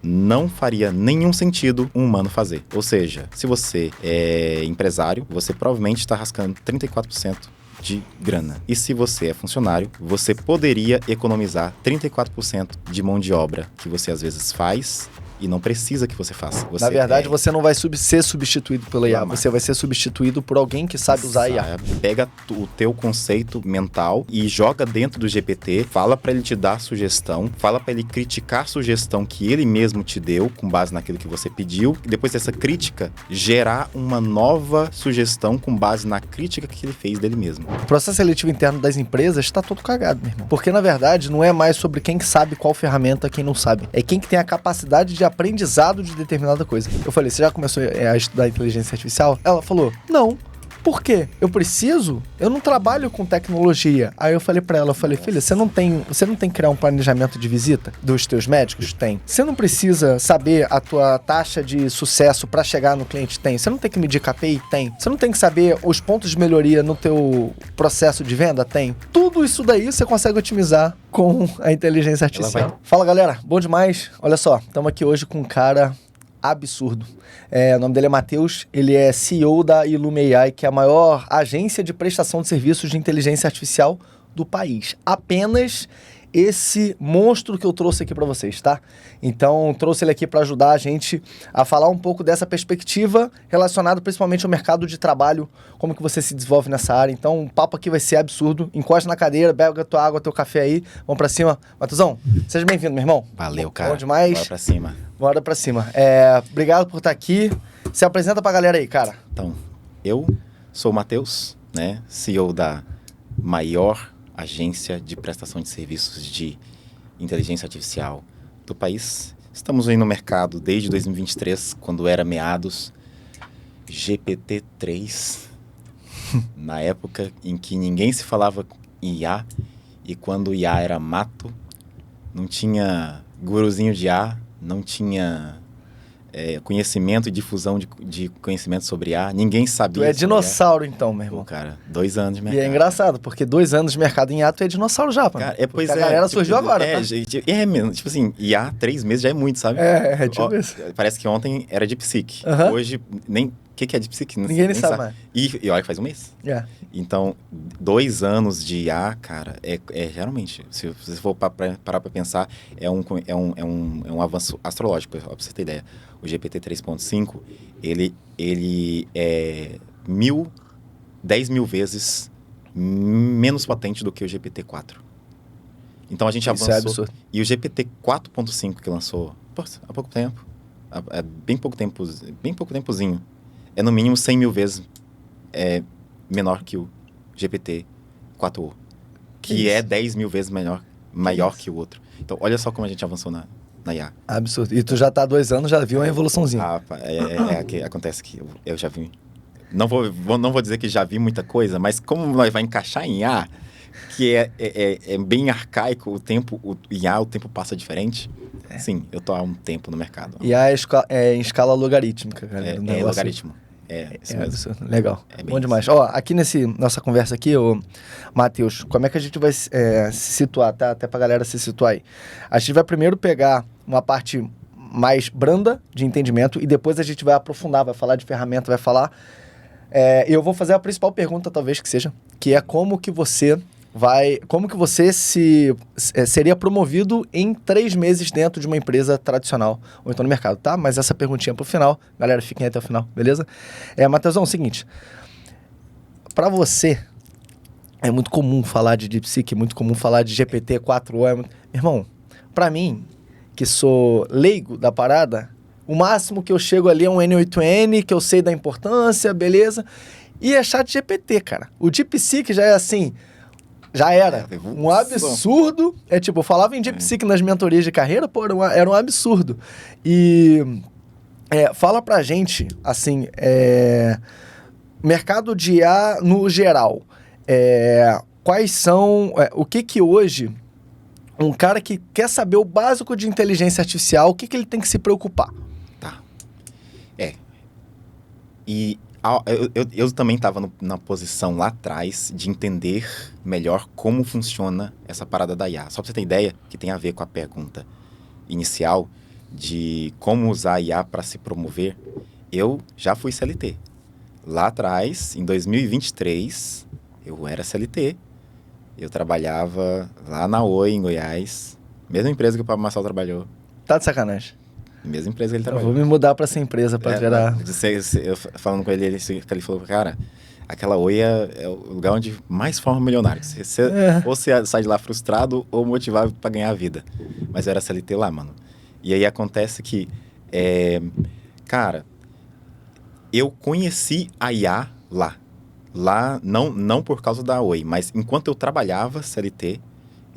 não faria nenhum sentido um humano fazer. Ou seja, se você é empresário, você provavelmente está rascando 34% de grana. E se você é funcionário, você poderia economizar 34% de mão de obra que você às vezes faz e não precisa que você faça. Na verdade, você não vai ser substituído pela IA, você vai ser substituído por alguém que sabe usar a IA. Pega o teu conceito mental e joga dentro do GPT, fala pra ele te dar sugestão, fala pra ele criticar a sugestão que ele mesmo te deu, com base naquilo que você pediu, e depois dessa crítica, gerar uma nova sugestão com base na crítica que ele fez dele mesmo. O processo seletivo interno das empresas está todo cagado, meu irmão. Porque, na verdade, não é mais sobre quem que sabe qual ferramenta, quem não sabe. É quem que tem a capacidade de aprendizado de determinada coisa. Eu falei, você já começou a estudar inteligência artificial? Ela falou, não. Por quê? Eu não trabalho com tecnologia. Aí eu falei pra ela, filha, você não tem que criar um planejamento de visita dos teus médicos? Tem. Você não precisa saber a tua taxa de sucesso pra chegar no cliente? Tem. Você não tem que medir KPI? Tem. Você não tem que saber os pontos de melhoria no teu processo de venda? Tem. Tudo isso daí você consegue otimizar com a inteligência artificial. Fala, galera. Bom demais. Olha só, estamos aqui hoje com um cara absurdo. O nome dele é Matheus, ele é CEO da Ilume AI, que é a maior agência de prestação de serviços de inteligência artificial do país. Apenas esse monstro que eu trouxe aqui para vocês, tá? Então, trouxe ele aqui para ajudar a gente a falar um pouco dessa perspectiva relacionada principalmente ao mercado de trabalho, como que você se desenvolve nessa área. Então, o papo aqui vai ser absurdo. Encosta na cadeira, bebe a tua água, teu café aí, vamos para cima. Matheusão, seja bem-vindo, meu irmão. Valeu, cara. Bom demais. Bora pra cima. Bora pra cima. Obrigado por estar aqui. Se apresenta pra galera aí, cara. Então, eu sou o Matheus, né? CEO da maior agência de prestação de serviços de inteligência artificial do país. Estamos aí no mercado desde 2023, quando era meados GPT-3, na época em que ninguém se falava em IA, e quando IA era mato, não tinha guruzinho de IA, não tinha conhecimento e difusão de conhecimento sobre IA, ninguém sabia. Tu é dinossauro então, meu irmão. Pô, cara, 2 anos de mercado. E é engraçado, porque 2 anos de mercado em IA, tu é dinossauro já, pô. Cara, a galera surgiu agora, tá? Mesmo, tipo assim, IA 3 meses já é muito, sabe? Tipo isso. Parece que ontem era de psique. Hoje, nem... O que é de psique? Ninguém nem sabe mais. E olha que faz um mês. Então, 2 anos de IA, cara, geralmente, se você for parar pra pensar, é um avanço astrológico, pra você ter ideia. O GPT 3.5, ele é 10 mil vezes menos potente do que o GPT 4. Então a gente avançou. É absurdo. E o GPT 4.5 que lançou há pouco tempo, bem pouco tempozinho, é no mínimo 100 mil vezes menor que o GPT 4o, que é 10 mil vezes maior que o outro. Então, olha só como a gente avançou na IA. Absurdo. E tu já tá há 2 anos, já viu uma evoluçãozinha. Que acontece que eu já vi. Não vou dizer que já vi muita coisa, mas como nós vai encaixar em IA, que é bem arcaico, o tempo passa diferente. Sim, eu tô há um tempo no mercado. IA é em escala logarítmica, galera. É logaritmo. Isso mesmo. Absurdo. Legal. Bom isso. demais. Ó, aqui nossa conversa aqui, Matheus, como é que a gente vai se situar, tá? Até pra galera se situar aí. A gente vai primeiro pegar uma parte mais branda de entendimento e depois a gente vai aprofundar, vai falar de ferramenta, vai falar... eu vou fazer a principal pergunta, talvez, que seja, que é como que você seria promovido em 3 meses dentro de uma empresa tradicional, ou então no mercado, tá? Mas essa perguntinha pro final, galera, fiquem até o final, beleza? Matheusão, é o seguinte, para você, é muito comum falar de DeepSeek, muito comum falar de GPT-4o, meu irmão, para mim, que sou leigo da parada, o máximo que eu chego ali é um N8N, que eu sei da importância, beleza? E é ChatGPT, cara. O DeepSeek já é assim... Já era um absurdo. Eu falava em DeepSeek nas mentorias de carreira, pô, era um absurdo. E fala pra gente, assim, mercado de IA no geral. Quais são... o que hoje, um cara que quer saber o básico de inteligência artificial, o que ele tem que se preocupar? Tá. E... Eu também estava na posição lá atrás de entender melhor como funciona essa parada da IA. Só para você ter ideia, que tem a ver com a pergunta inicial, de como usar a IA para se promover, eu já fui CLT. Lá atrás, em 2023, eu era CLT. Eu trabalhava lá na Oi, em Goiás. Mesma empresa que o Pablo Marçal trabalhou. Tá de sacanagem. Mesma empresa que ele Eu trabalhou. vou me mudar pra essa empresa pra virar... Eu falando com ele, ele falou, cara, aquela Oi é o lugar onde mais forma milionário. Ou você sai de lá frustrado ou motivado pra ganhar a vida. Mas eu era CLT lá, mano. E aí acontece que, cara, eu conheci a IA lá. Lá, não por causa da Oi, mas enquanto eu trabalhava CLT,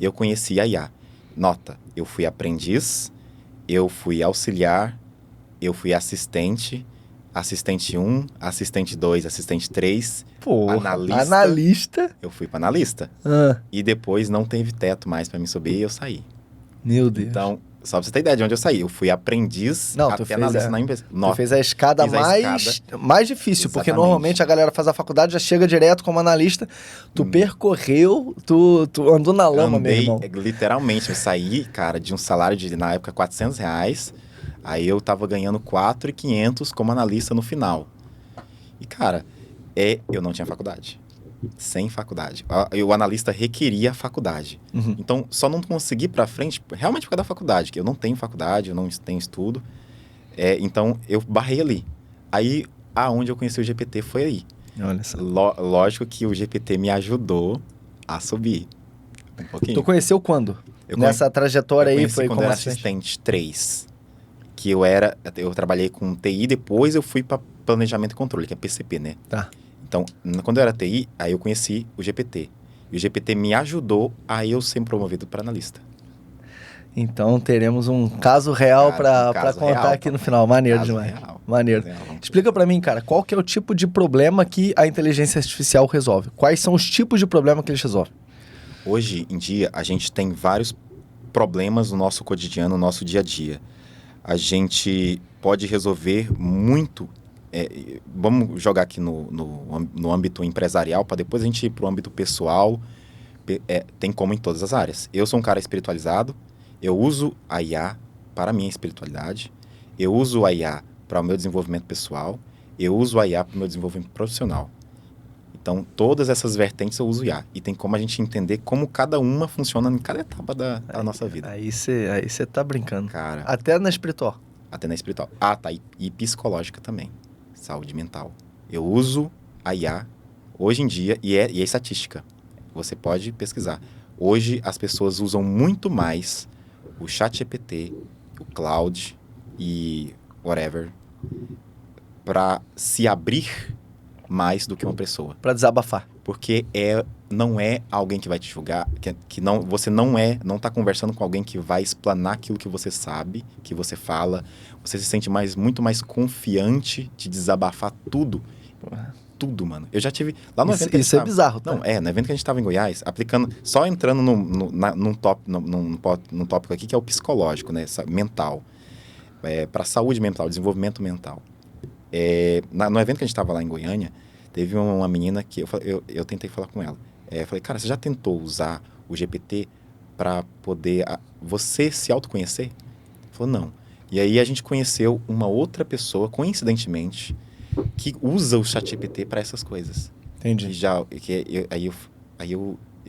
eu conheci a IA. Nota, eu fui aprendiz, eu fui auxiliar, eu fui assistente, assistente 1, assistente 2, assistente 3, analista. Eu fui para analista. E depois não teve teto mais para me subir e eu saí. Meu Deus. Então, só pra você ter ideia de onde eu saí. Eu fui aprendiz até analista na empresa. Tu fez a escada mais difícil, porque normalmente a galera faz a faculdade, já chega direto como analista. Tu percorreu, tu andou na lama, meu irmão. Literalmente, eu saí, cara, de um salário de, na época, R$400. Aí eu tava ganhando 4.500 como analista no final. E, cara, eu não tinha faculdade. Sem faculdade. O analista requeria faculdade. Então, só não consegui pra frente realmente por causa da faculdade, que eu não tenho faculdade, eu não tenho estudo. Então, eu barrei ali. Aí, aonde eu conheci o GPT foi aí. Olha só. Lógico que o GPT me ajudou a subir um pouquinho. Tu conheceu quando? Nessa trajetória aí foi quando eu era assistente 3. Que eu trabalhei com TI, depois eu fui para planejamento e controle, que é PCP, né? Tá. Então, quando eu era TI, aí eu conheci o GPT. E o GPT me ajudou a eu ser promovido para analista. Então, teremos um caso real para contar aqui no final. Maneiro demais. Maneiro. Explica para mim, cara, qual que é o tipo de problema que a inteligência artificial resolve? Quais são os tipos de problema que eles resolvem? Hoje em dia, a gente tem vários problemas no nosso cotidiano, no nosso dia a dia. A gente pode resolver muito. Vamos jogar aqui no âmbito empresarial, para depois a gente ir para o âmbito pessoal. Tem como em todas as áreas. Eu sou um cara espiritualizado, eu uso a IA para a minha espiritualidade, eu uso a IA para o meu desenvolvimento pessoal, eu uso a IA para o meu desenvolvimento profissional. Então, todas essas vertentes eu uso IA. E tem como a gente entender como cada uma funciona em cada etapa da nossa vida. Aí você tá brincando. Cara, até na espiritual. Até na espiritual. Tá. E psicológica também. Saúde mental. Eu uso a IA hoje em dia, e é estatística. Você pode pesquisar. Hoje, as pessoas usam muito mais o ChatGPT, o Claude e whatever, para se abrir mais do que uma pessoa. Para desabafar. Porque não é alguém que vai te julgar, você não está conversando com alguém que vai explanar aquilo que você sabe, que você fala. Você se sente muito mais confiante de desabafar tudo. Tudo, mano. Eu já tive... Lá no evento isso é bizarro, tá? Não, no evento que a gente estava em Goiás, aplicando... Só entrando num tópico aqui, que é o psicológico, né? Mental. Para saúde mental, desenvolvimento mental. No evento que a gente estava lá em Goiânia, teve uma menina que eu tentei falar com ela. Eu falei, cara, você já tentou usar o GPT para poder você se autoconhecer? Ela falou, não. E aí a gente conheceu uma outra pessoa, coincidentemente, que usa o ChatGPT para essas coisas. Entendi. A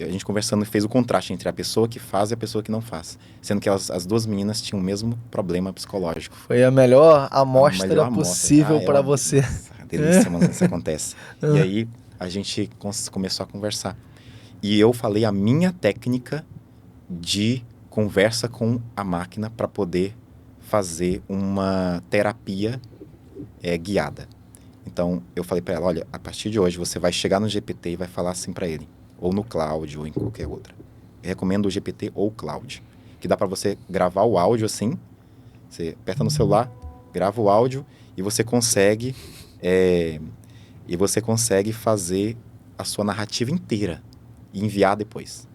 gente conversando fez o contraste entre a pessoa que faz e a pessoa que não faz. Sendo que as duas meninas tinham o mesmo problema psicológico. Foi a melhor amostra possível para você. Delícia, mano, isso acontece. E aí a gente começou a conversar. E eu falei a minha técnica de conversa com a máquina para poder fazer uma terapia guiada. Então, eu falei para ela, olha, a partir de hoje você vai chegar no GPT e vai falar assim para ele, ou no Cloud, ou em qualquer outra. Eu recomendo o GPT ou o Cloud, que dá para você gravar o áudio assim, você aperta no celular, grava o áudio e você consegue fazer a sua narrativa inteira e enviar depois.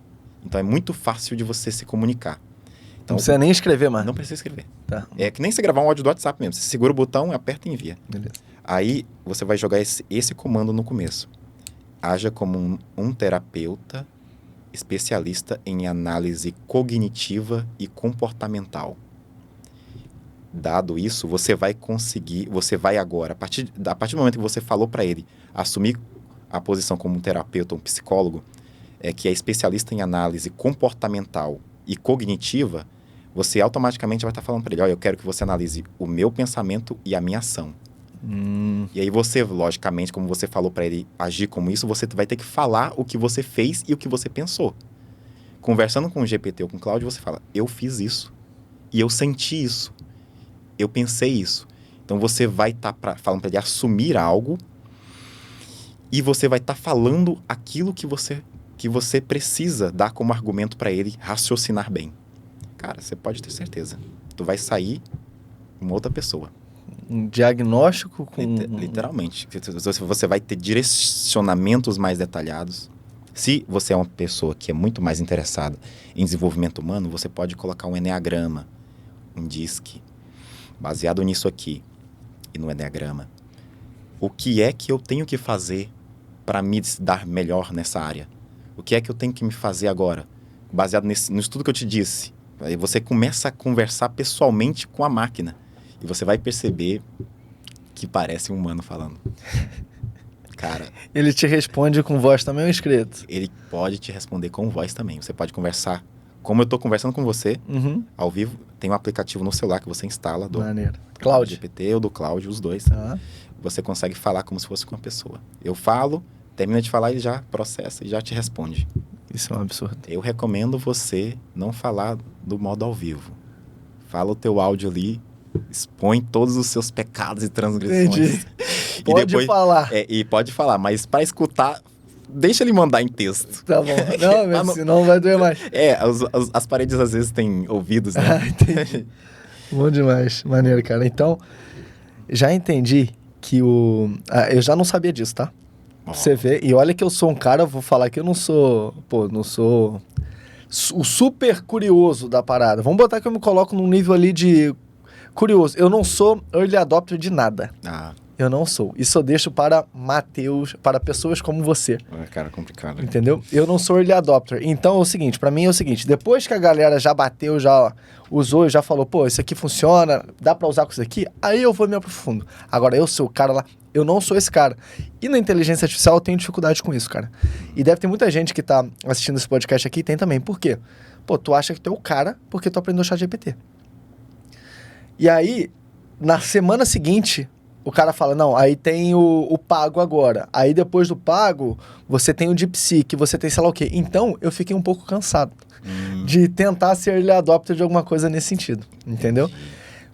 Então, é muito fácil de você se comunicar. Então, não precisa nem escrever, mano. Não precisa escrever. Tá. É que nem você gravar um áudio do WhatsApp mesmo. Você segura o botão, aperta e envia. Beleza. Aí, você vai jogar esse comando no começo. Haja como um terapeuta especialista em análise cognitiva e comportamental. Dado isso, você vai conseguir, você vai agora, a partir do momento que você falou para ele assumir a posição como um terapeuta, um psicólogo, que é especialista em análise comportamental e cognitiva, você automaticamente vai estar falando para ele, olha, eu quero que você analise o meu pensamento e a minha ação. E aí você, logicamente, como você falou para ele agir como isso, você vai ter que falar o que você fez e o que você pensou. Conversando com o GPT ou com o Cláudio, você fala, eu fiz isso e eu senti isso. Eu pensei isso. Então, você vai estar falando para ele assumir algo e você vai estar falando aquilo que você precisa dar como argumento para ele raciocinar bem. Cara, você pode ter certeza. Tu vai sair uma outra pessoa. Um diagnóstico com... Literalmente. Você vai ter direcionamentos mais detalhados. Se você é uma pessoa que é muito mais interessada em desenvolvimento humano, você pode colocar um eneagrama, um DISC. Baseado nisso aqui e no eneagrama, o que é que eu tenho que fazer para me dar melhor nessa área? O que é que eu tenho que me fazer agora? Baseado no estudo que eu te disse. Aí você começa a conversar pessoalmente com a máquina e você vai perceber que parece um humano falando. Cara... Ele te responde com voz também ou escrito? Ele pode te responder com voz também. Você pode conversar... Como eu estou conversando com você, ao vivo, tem um aplicativo no celular que você instala do Cláudio GPT ou do Cláudio, os dois. Você consegue falar como se fosse com uma pessoa. Eu falo, termina de falar, ele já processa e já te responde. Isso é um absurdo. Eu recomendo você não falar do modo ao vivo. Fala o teu áudio ali, expõe todos os seus pecados e transgressões. Entendi. E pode depois, falar. E pode falar, mas para escutar... Deixa ele mandar em texto. Tá bom. Não, mas senão vai doer mais. As paredes às vezes têm ouvidos, né? Entendi. Bom demais. Maneiro, cara. Então, já entendi que eu já não sabia disso, tá? Você vê. E olha que eu sou um cara, vou falar que eu não sou... não sou o super curioso da parada. Vamos botar que eu me coloco num nível ali de curioso. Eu não sou early adopter de nada. Eu não sou. Isso eu deixo para Matheus, para pessoas como você. Cara, complicado. Entendeu? Eu não sou early adopter. Então, é o seguinte, para mim é o seguinte, depois que a galera já bateu, já usou, já falou, pô, isso aqui funciona, dá para usar com isso aqui, aí eu vou me aprofundo. Agora, eu sou o cara lá, eu não sou esse cara. E na inteligência artificial eu tenho dificuldade com isso, cara. E deve ter muita gente que tá assistindo esse podcast aqui e tem também. Por quê? Pô, tu acha que tu é o cara porque tu aprendeu o ChatGPT. E aí, na semana seguinte... O cara fala, não, aí tem o pago agora. Aí depois do pago, você tem o DeepSeek, você tem sei lá o quê. Então, eu fiquei um pouco cansado de tentar ser early adopter de alguma coisa nesse sentido, entendeu?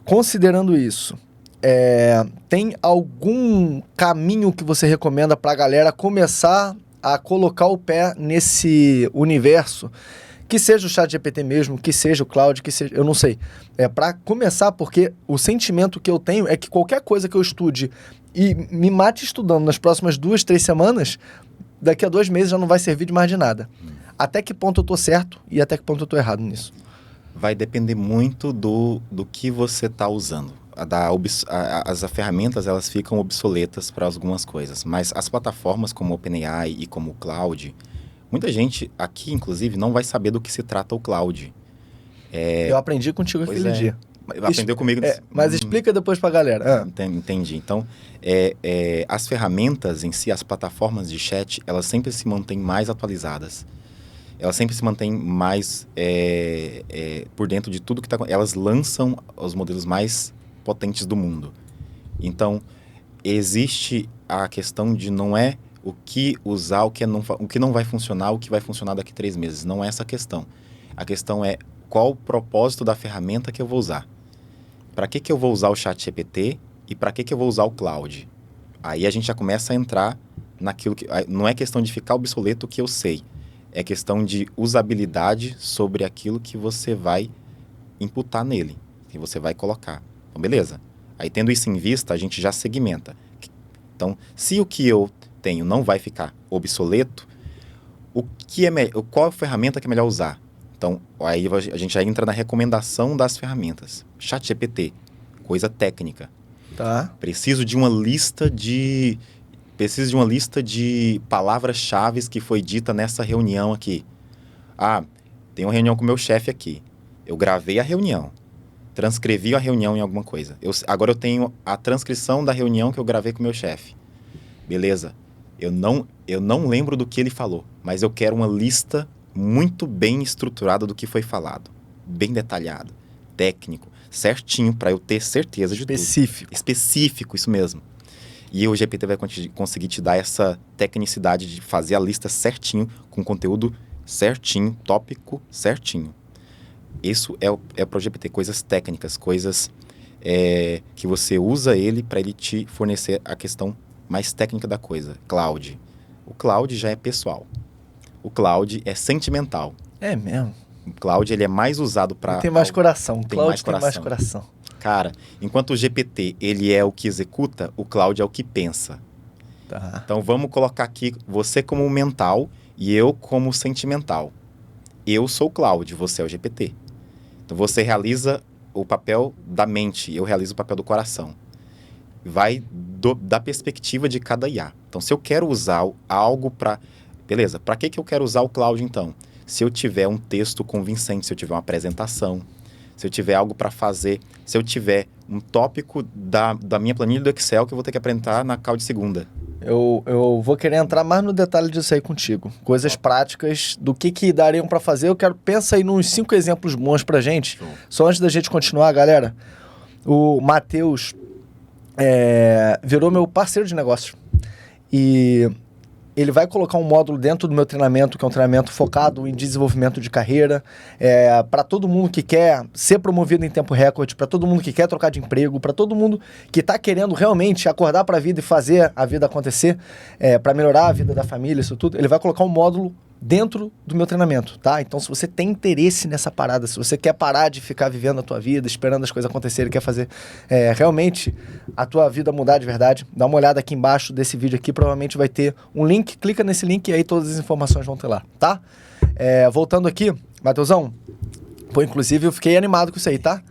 Considerando isso, tem algum caminho que você recomenda pra galera começar a colocar o pé nesse universo? Que seja o ChatGPT mesmo, que seja o Cloud, que seja... Eu não sei. Para começar, porque o sentimento que eu tenho é que qualquer coisa que eu estude e me mate estudando nas próximas 2, 3 semanas, daqui a 2 meses já não vai servir de mais de nada. Até que ponto eu tô certo e até que ponto eu tô errado nisso? Vai depender muito do que você tá usando. As ferramentas, elas ficam obsoletas para algumas coisas. Mas as plataformas como o OpenAI e como o Cloud... Muita gente aqui, inclusive, não vai saber do que se trata o Cloud. Eu aprendi contigo aquele dia. Aprendeu comigo. Mas explica depois pra galera. Entendi. Então, as ferramentas em si, as plataformas de chat, elas sempre se mantêm mais atualizadas. Elas sempre se mantêm mais por dentro de tudo que está... Elas lançam os modelos mais potentes do mundo. Então, existe a questão de não é o que usar, o que não vai funcionar, o que vai funcionar daqui a 3 meses. Não é essa a questão. A questão é qual o propósito da ferramenta que eu vou usar. Para que eu vou usar o ChatGPT e para que eu vou usar o Cloud? Aí a gente já começa a entrar naquilo que... Não é questão de ficar obsoleto o que eu sei. É questão de usabilidade sobre aquilo que você vai imputar nele, que você vai colocar. Então, beleza. Aí, tendo isso em vista, a gente já segmenta. Então, se o que eu tenho não vai ficar obsoleto, qual a ferramenta que é melhor usar? Então, aí a gente já entra na recomendação das ferramentas. ChatGPT, coisa técnica. Tá. Preciso de uma lista de palavras-chave que foi dita nessa reunião aqui. Tem uma reunião com o meu chefe aqui. Eu gravei a reunião. transcrevi a reunião em alguma coisa. Agora eu tenho a transcrição da reunião que eu gravei com o meu chefe. Beleza. Eu não lembro do que ele falou, mas eu quero uma lista muito bem estruturada do que foi falado. Bem detalhado, técnico, certinho, para eu ter certeza de Específico. Tudo. Específico, isso mesmo. E o GPT vai conseguir te dar essa tecnicidade de fazer a lista certinho, com conteúdo certinho, tópico certinho. Isso é para o GPT, coisas técnicas, coisas que você usa ele para ele te fornecer a questão mais técnica da coisa. Cloud. O cloud já é pessoal. O cloud é sentimental. É mesmo? O cloud ele é mais usado para... Tem mais coração. Tem Cloud mais tem mais coração. Cara, enquanto o GPT ele é o que executa, o cloud é o que pensa. Tá. Então vamos colocar aqui você como mental e eu como sentimental. Eu sou o cloud, você é o GPT. Então você realiza o papel da mente, eu realizo o papel do coração. Vai da perspectiva de cada IA. Então se eu quero usar algo para... Beleza, para que eu quero usar o cloud então? Se eu tiver um texto convincente, se eu tiver uma apresentação, se eu tiver algo para fazer, se eu tiver um tópico da minha planilha do Excel que eu vou ter que apresentar na call de segunda. Eu vou querer entrar mais no detalhe disso aí contigo. Coisas práticas, do que dariam para fazer. Pensa aí nos 5 exemplos bons pra gente. Show. Só antes da gente continuar, galera. O Matheus virou meu parceiro de negócio. E ele vai colocar um módulo dentro do meu treinamento, que é um treinamento focado em desenvolvimento de carreira, para todo mundo que quer ser promovido em tempo recorde, para todo mundo que quer trocar de emprego, para todo mundo que está querendo realmente acordar para a vida e fazer a vida acontecer, para melhorar a vida da família, isso tudo. Ele vai colocar um módulo dentro do meu treinamento, tá? Então, se você tem interesse nessa parada, se você quer parar de ficar vivendo a tua vida, esperando as coisas acontecerem, quer fazer realmente a tua vida mudar de verdade, dá uma olhada aqui embaixo desse vídeo aqui, provavelmente vai ter um link, clica nesse link e aí todas as informações vão ter lá, tá? Voltando aqui, Matheusão, inclusive eu fiquei animado com isso aí, tá?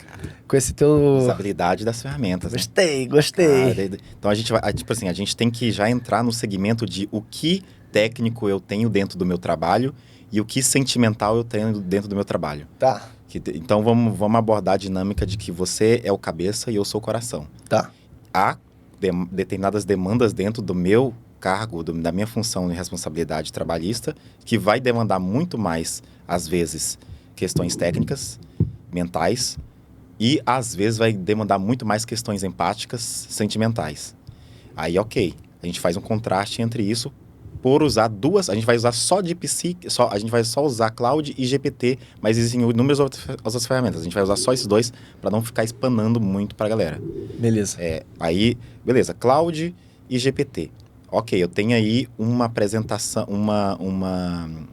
Com esse teu... Usabilidade das ferramentas. Gostei. Cara, então a gente vai, tipo assim, a gente tem que já entrar no segmento de o que técnico eu tenho dentro do meu trabalho e o que sentimental eu tenho dentro do meu trabalho. Tá. Então vamos abordar a dinâmica de que você é o cabeça e eu sou o coração. Tá. Há determinadas demandas dentro do meu cargo, da minha função de responsabilidade trabalhista, que vai demandar muito mais, às vezes, questões técnicas, mentais, e às vezes vai demandar muito mais questões empáticas, sentimentais. Aí, ok, a gente faz um contraste entre isso por usar duas, a gente vai usar só de psique, a gente vai só usar Cloud e GPT, mas existem inúmeras outras ferramentas. A gente vai usar só esses dois para não ficar espanando muito para a galera. Beleza. Aí, beleza, Cloud e GPT. Ok, eu tenho aí uma apresentação,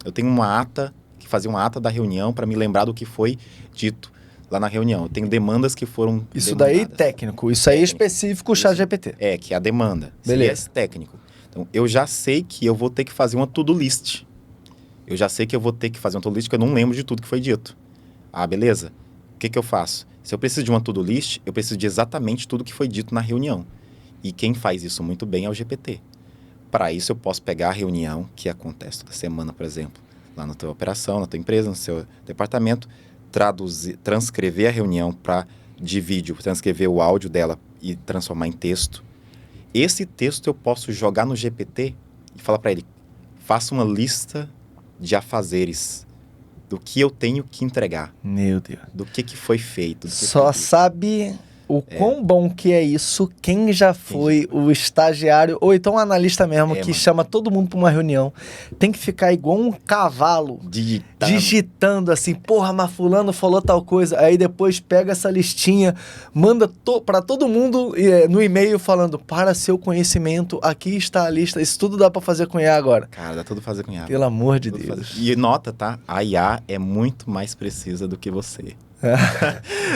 eu tenho uma ata, que fazia uma ata da reunião para me lembrar do que foi dito lá na reunião. Eu tenho demandas que foram Isso demandadas. daí técnico, isso aí específico, o ChatGPT. Que é a demanda. Beleza. Seria técnico. Então, eu já sei que eu vou ter que fazer uma to-do list. Eu já sei que eu vou ter que fazer uma to-do list, que eu não lembro de tudo que foi dito. Ah, beleza. O que eu faço? Se eu preciso de uma to-do list, eu preciso de exatamente tudo que foi dito na reunião. E quem faz isso muito bem é o GPT. Para isso, eu posso pegar a reunião que acontece toda semana, por exemplo, lá na tua operação, na tua empresa, no seu departamento, transcrever a reunião de vídeo, transcrever o áudio dela e transformar em texto. Esse texto eu posso jogar no GPT e falar para ele, faça uma lista de afazeres do que eu tenho que entregar. Meu Deus. Do que foi feito. Só sabe o quão bom que é isso quem já foi o estagiário, ou então o analista mesmo, que chama todo mundo para uma reunião. Tem que ficar igual um cavalo, digitando assim, porra, mas fulano falou tal coisa. Aí depois pega essa listinha, manda para todo mundo no e-mail falando, para seu conhecimento, aqui está a lista. Isso tudo dá para fazer com IA agora. Cara, dá tudo pra fazer com IA. Pelo amor de Deus. E nota, tá? A IA é muito mais precisa do que você.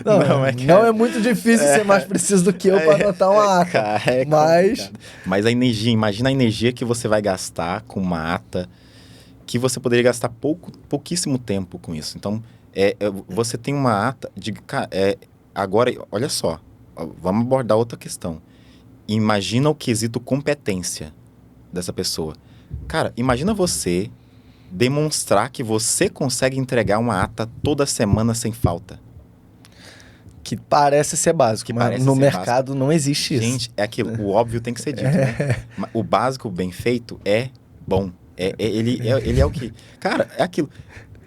Não é muito difícil ser mais preciso do que eu para anotar uma ata. Mas a energia, imagina a energia que você vai gastar com uma ata, que você poderia gastar pouquíssimo tempo com isso. Então, você tem uma ata de... agora, olha só, vamos abordar outra questão. Imagina o quesito competência dessa pessoa. Cara, imagina você demonstrar que você consegue entregar uma ata toda semana sem falta. Que parece ser básico, mas no mercado não existe isso. Gente, é aquilo, o óbvio tem que ser dito, né? O básico bem feito é bom. Ele é o que... Cara, é aquilo.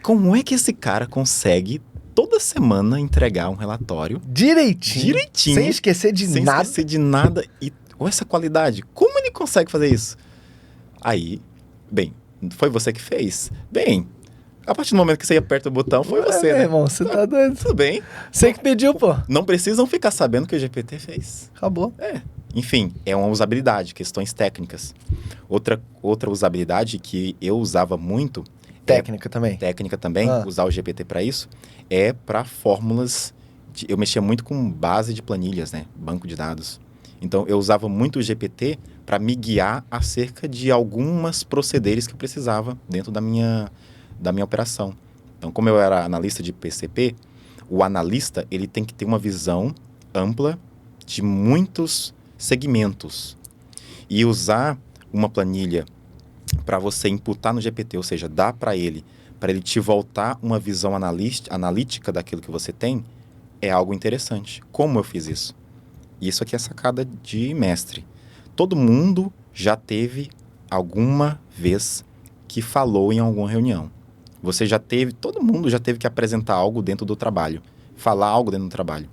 Como é que esse cara consegue toda semana entregar um relatório... Direitinho. Sem esquecer de nada. Sem esquecer de nada. E com essa qualidade. Como ele consegue fazer isso? Aí, bem, foi você que fez? Bem... A partir do momento que você aperta o botão, foi você, né? Irmão, você tá doido. Tudo bem. Você que pediu, pô. Não precisam ficar sabendo que o GPT fez. Acabou. Enfim, é uma usabilidade, questões técnicas. Outra usabilidade que eu usava muito... Técnica também, usar o GPT para isso, é para fórmulas... Eu mexia muito com base de planilhas, né? Banco de dados. Então, eu usava muito o GPT para me guiar acerca de algumas procederes que eu precisava dentro da minha operação. Então, como eu era analista de PCP, o analista ele tem que ter uma visão ampla de muitos segmentos. E usar uma planilha para você imputar no GPT, ou seja, dar para ele te voltar uma visão analítica daquilo que você tem, é algo interessante. Como eu fiz isso? Isso aqui é sacada de mestre. Todo mundo já teve alguma vez que falou em alguma reunião. Todo mundo já teve que apresentar algo dentro do trabalho, falar algo dentro do trabalho.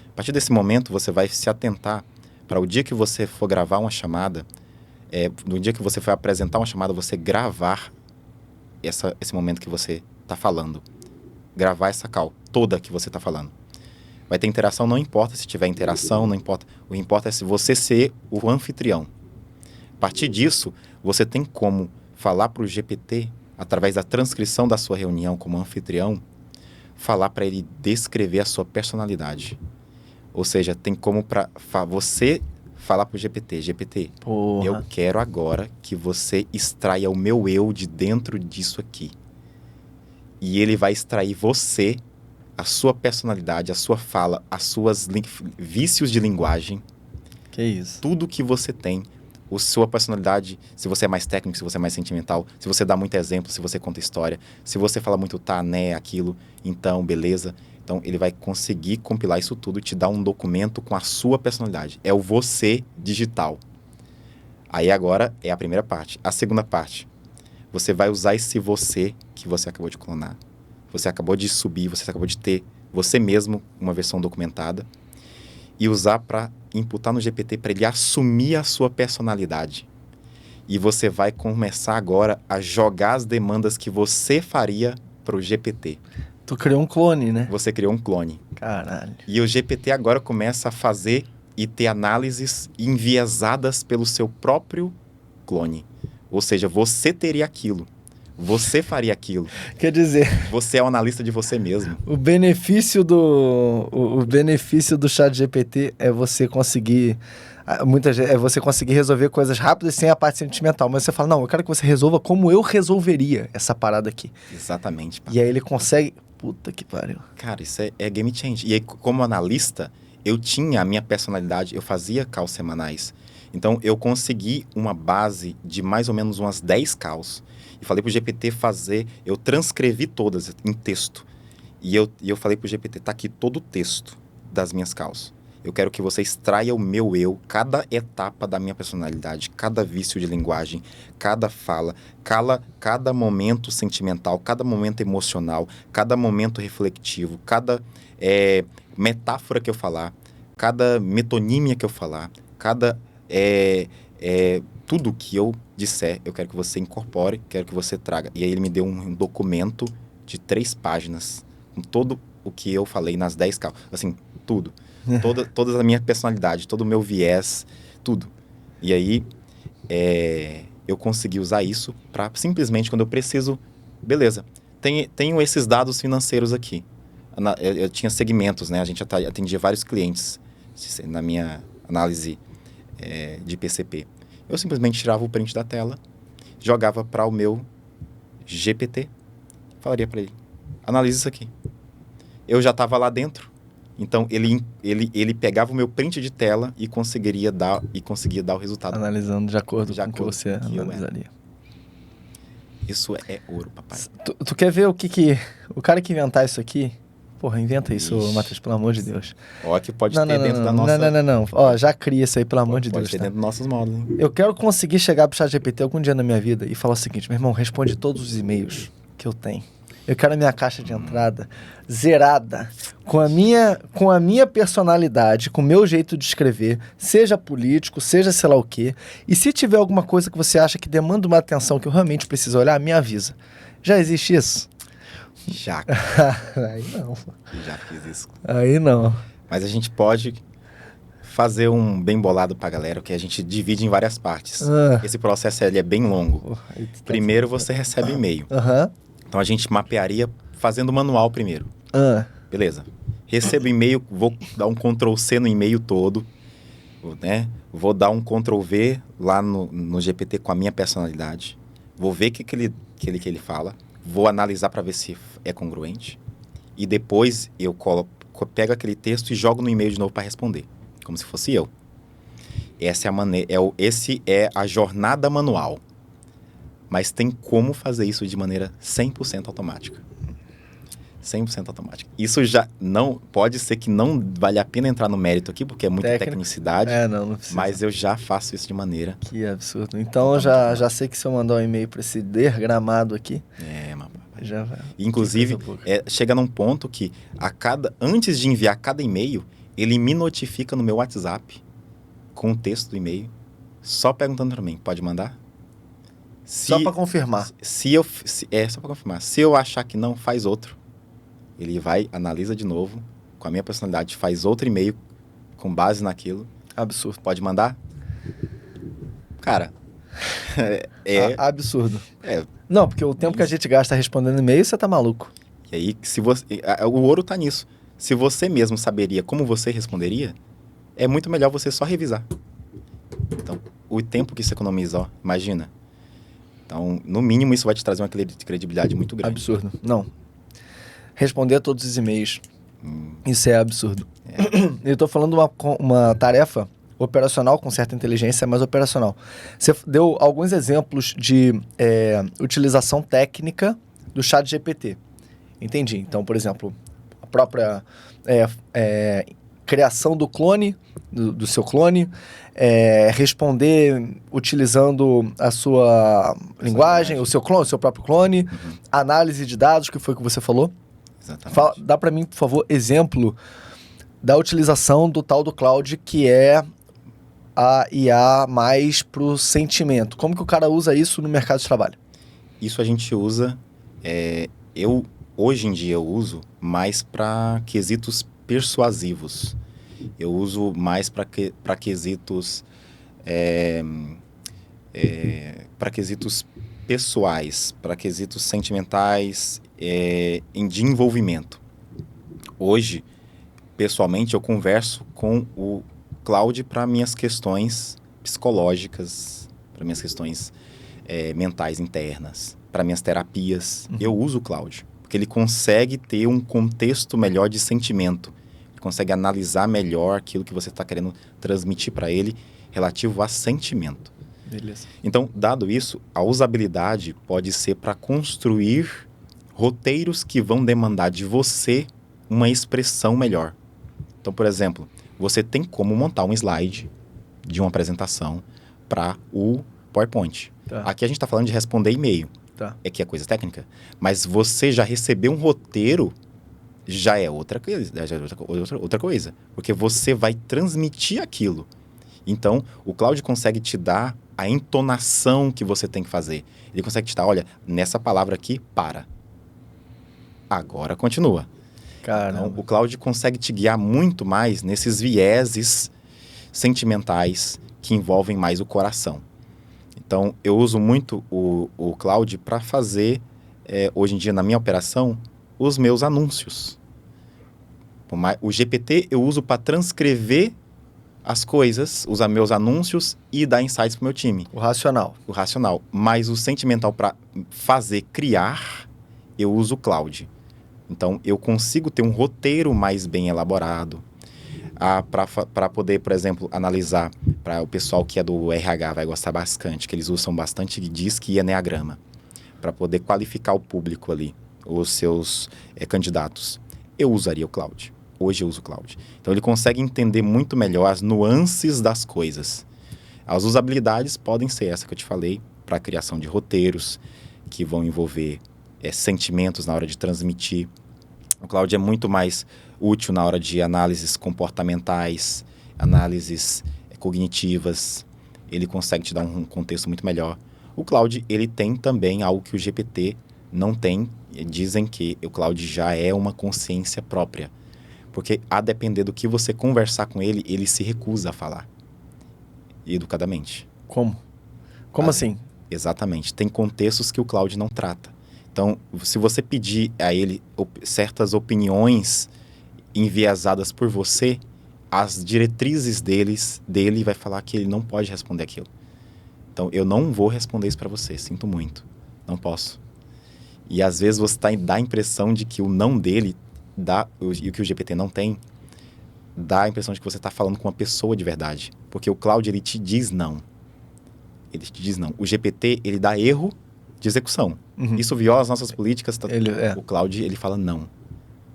A partir desse momento, você vai se atentar para o dia que você for gravar uma chamada, no dia que você for apresentar uma chamada, você gravar esse momento que você está falando. Gravar essa call toda que você está falando. Vai ter interação, não importa se tiver interação, não importa. O que importa é se você ser o anfitrião. A partir disso, você tem como falar para o GPT, através da transcrição da sua reunião como anfitrião, falar para ele descrever a sua personalidade. Ou seja, tem como para você falar para o GPT, Porra. Eu quero agora que você extraia o meu eu de dentro disso aqui. E ele vai extrair você, a sua personalidade, a sua fala, as suas vícios de linguagem. Que isso. Tudo que você tem. A sua personalidade, se você é mais técnico, se você é mais sentimental, se você dá muito exemplo, se você conta história, se você fala muito tá, né, aquilo, então, beleza. Então, ele vai conseguir compilar isso tudo e te dar um documento com a sua personalidade. É o você digital. Aí, agora, é a primeira parte. A segunda parte, você vai usar esse você que você acabou de clonar. Você acabou de subir, você acabou de ter você mesmo uma versão documentada e usar para imputar no GPT para ele assumir a sua personalidade. E você vai começar agora a jogar as demandas que você faria para o GPT. Tu criou um clone, né? Você criou um clone. Caralho. E o GPT agora começa a fazer e ter análises enviesadas pelo seu próprio clone. Ou seja, você teria aquilo. Você faria aquilo. Quer dizer... Você é um analista de você mesmo. O benefício do chat GPT é você conseguir... é você conseguir resolver coisas rápidas sem a parte sentimental. Mas você fala, não, eu quero que você resolva como eu resolveria essa parada aqui. Exatamente. Pá. E aí ele consegue... Puta que pariu. Cara, isso é game change. E aí, como analista, eu tinha a minha personalidade, eu fazia calls semanais. Então, eu consegui uma base de mais ou menos umas 10 calls. E falei pro GPT fazer, eu transcrevi todas em texto. E eu falei pro GPT, tá aqui todo o texto das minhas calls. Eu quero que você extraia o meu eu, cada etapa da minha personalidade, cada vício de linguagem, cada fala, cada momento sentimental, cada momento emocional, cada momento reflexivo, cada metáfora que eu falar, cada metonímia que eu falar, cada... tudo que eu disser, eu quero que você incorpore, quero que você traga. E aí ele me deu um documento de 3 páginas, com todo o que eu falei nas 10 calls. Assim, tudo. Toda a minha personalidade, todo o meu viés, tudo. E aí, eu consegui usar isso para simplesmente, quando eu preciso, beleza, tenho esses dados financeiros aqui. Eu tinha segmentos, né? A gente atendia vários clientes na minha análise de PCP. Eu simplesmente tirava o print da tela, jogava para o meu GPT, falaria para ele, analise isso aqui. Eu já estava lá dentro, então ele pegava o meu print de tela e conseguia dar o resultado. Analisando de acordo com o que você analisaria. Isso é ouro, papai. Tu quer ver o cara que inventar isso aqui? Porra, inventa isso, Matheus, pelo amor de Deus. Ó, que pode ter dentro da nossa... Não. Ó, já cria isso aí, pelo amor de Deus. Pode ter tá? dentro dos nossos módulos, hein? Eu quero conseguir chegar pro ChatGPT algum dia na minha vida e falar o seguinte, meu irmão, responde todos os e-mails que eu tenho. Eu quero a minha caixa de entrada zerada, com a minha personalidade, com o meu jeito de escrever, seja político, seja sei lá o quê. E se tiver alguma coisa que você acha que demanda uma atenção que eu realmente preciso olhar, me avisa. Já existe isso? Já. Aí não. Já fiz isso. Aí não. Mas a gente pode fazer um bem bolado pra galera, que a gente divide em várias partes. Esse processo ele é bem longo. Primeiro você recebe e-mail. Então a gente mapearia fazendo o manual primeiro. Beleza. Recebo e-mail, vou dar um Ctrl+C no e-mail todo, né? Vou dar um Ctrl+V lá no GPT com a minha personalidade. Vou ver o que ele fala. Vou analisar para ver se é congruente. E depois eu pego aquele texto e jogo no e-mail de novo para responder. Como se fosse eu. Essa é a maneira, esse é a jornada manual. Mas tem como fazer isso de maneira 100% automática. 100% automática. Isso já não... Pode ser que não vale a pena entrar no mérito aqui, porque é muita tecnicidade. Não precisa. Mas eu já faço isso de maneira... Que absurdo. Então eu já sei que se eu mandar um e-mail para esse desgramado aqui... mano. Já vai. Inclusive, chega num ponto que antes de enviar cada e-mail, ele me notifica no meu WhatsApp com o texto do e-mail, só perguntando para mim, pode mandar? Só para confirmar. Só para confirmar. Se eu achar que não, faz outro. Ele vai, analisa de novo, com a minha personalidade, faz outro e-mail com base naquilo. Absurdo. Pode mandar? Cara, absurdo. Não, porque o tempo que a gente gasta respondendo e-mail, você tá maluco. E aí, o ouro tá nisso. Se você mesmo saberia como você responderia, é muito melhor você só revisar. Então, o tempo que você economiza, ó, imagina. Então, no mínimo, isso vai te trazer uma credibilidade muito grande. Absurdo. Não. Responder a todos os e-mails. Isso é absurdo. Eu tô falando uma tarefa operacional com certa inteligência, mas operacional. Você deu alguns exemplos de utilização técnica do ChatGPT. Entendi. Então, por exemplo, a própria criação do clone, do seu clone, responder utilizando a sua linguagem, o seu próprio clone, análise de dados, que foi o que você falou. Exatamente. Dá para mim, por favor, exemplo da utilização do tal do cloud, que é a IA mais pro sentimento. Como que o cara usa isso no mercado de trabalho? Isso a gente usa, hoje em dia eu uso mais para quesitos persuasivos. Eu uso mais para quesitos pessoais, para quesitos sentimentais, de envolvimento. Hoje, pessoalmente, eu converso com o cloud para minhas questões psicológicas, para minhas questões mentais internas, para minhas terapias. Eu uso o cloud, porque ele consegue ter um contexto melhor de sentimento. Ele consegue analisar melhor aquilo que você está querendo transmitir para ele relativo a sentimento. Beleza. Então, dado isso, a usabilidade pode ser para construir roteiros que vão demandar de você uma expressão melhor. Então, por exemplo, você tem como montar um slide de uma apresentação para o PowerPoint. Tá. Aqui a gente está falando de responder e-mail. Tá. É que é coisa técnica. Mas você já recebeu um roteiro, já é outra coisa. Porque você vai transmitir aquilo. Então, o cloud consegue te dar a entonação que você tem que fazer. Ele consegue te dar, olha, nessa palavra aqui, para. Agora continua. Caramba. Então, o cloud consegue te guiar muito mais nesses vieses sentimentais que envolvem mais o coração. Então, eu uso muito o cloud para fazer, hoje em dia, na minha operação, os meus anúncios. O GPT eu uso para transcrever as coisas, usar meus anúncios e dar insights para o meu time. O racional. O racional. Mas o sentimental para criar, eu uso o cloud. Então, eu consigo ter um roteiro mais bem elaborado para poder, por exemplo, analisar. Para o pessoal que é do RH vai gostar bastante, que eles usam bastante DISC e Eneagrama, para poder qualificar o público ali, os seus candidatos. eu usaria o cloud. Hoje eu uso o cloud. Então ele consegue entender muito melhor as nuances das coisas. As usabilidades podem ser essa que eu te falei, para a criação de roteiros, que vão envolver sentimentos na hora de transmitir. O cloud é muito mais útil na hora de análises comportamentais, análises cognitivas. Ele consegue te dar um contexto muito melhor. O cloud, ele tem também algo que o GPT não tem. Dizem que o cloud já é uma consciência própria. Porque, a depender do que você conversar com ele, ele se recusa a falar. Educadamente. Como? Como assim? Exatamente. Tem contextos que o cloud não trata. Então, se você pedir a ele certas opiniões enviesadas por você, as diretrizes dele vai falar que ele não pode responder aquilo. Então, eu não vou responder isso para você. Sinto muito. Não posso. E, às vezes, você dá a impressão de que o não dele, e o que o GPT não tem, dá a impressão de que você está falando com uma pessoa de verdade. Porque o cloud, ele te diz não. Ele te diz não. O GPT, ele dá erro de execução. Uhum. Isso viola as nossas políticas. É. O cloud, ele fala não.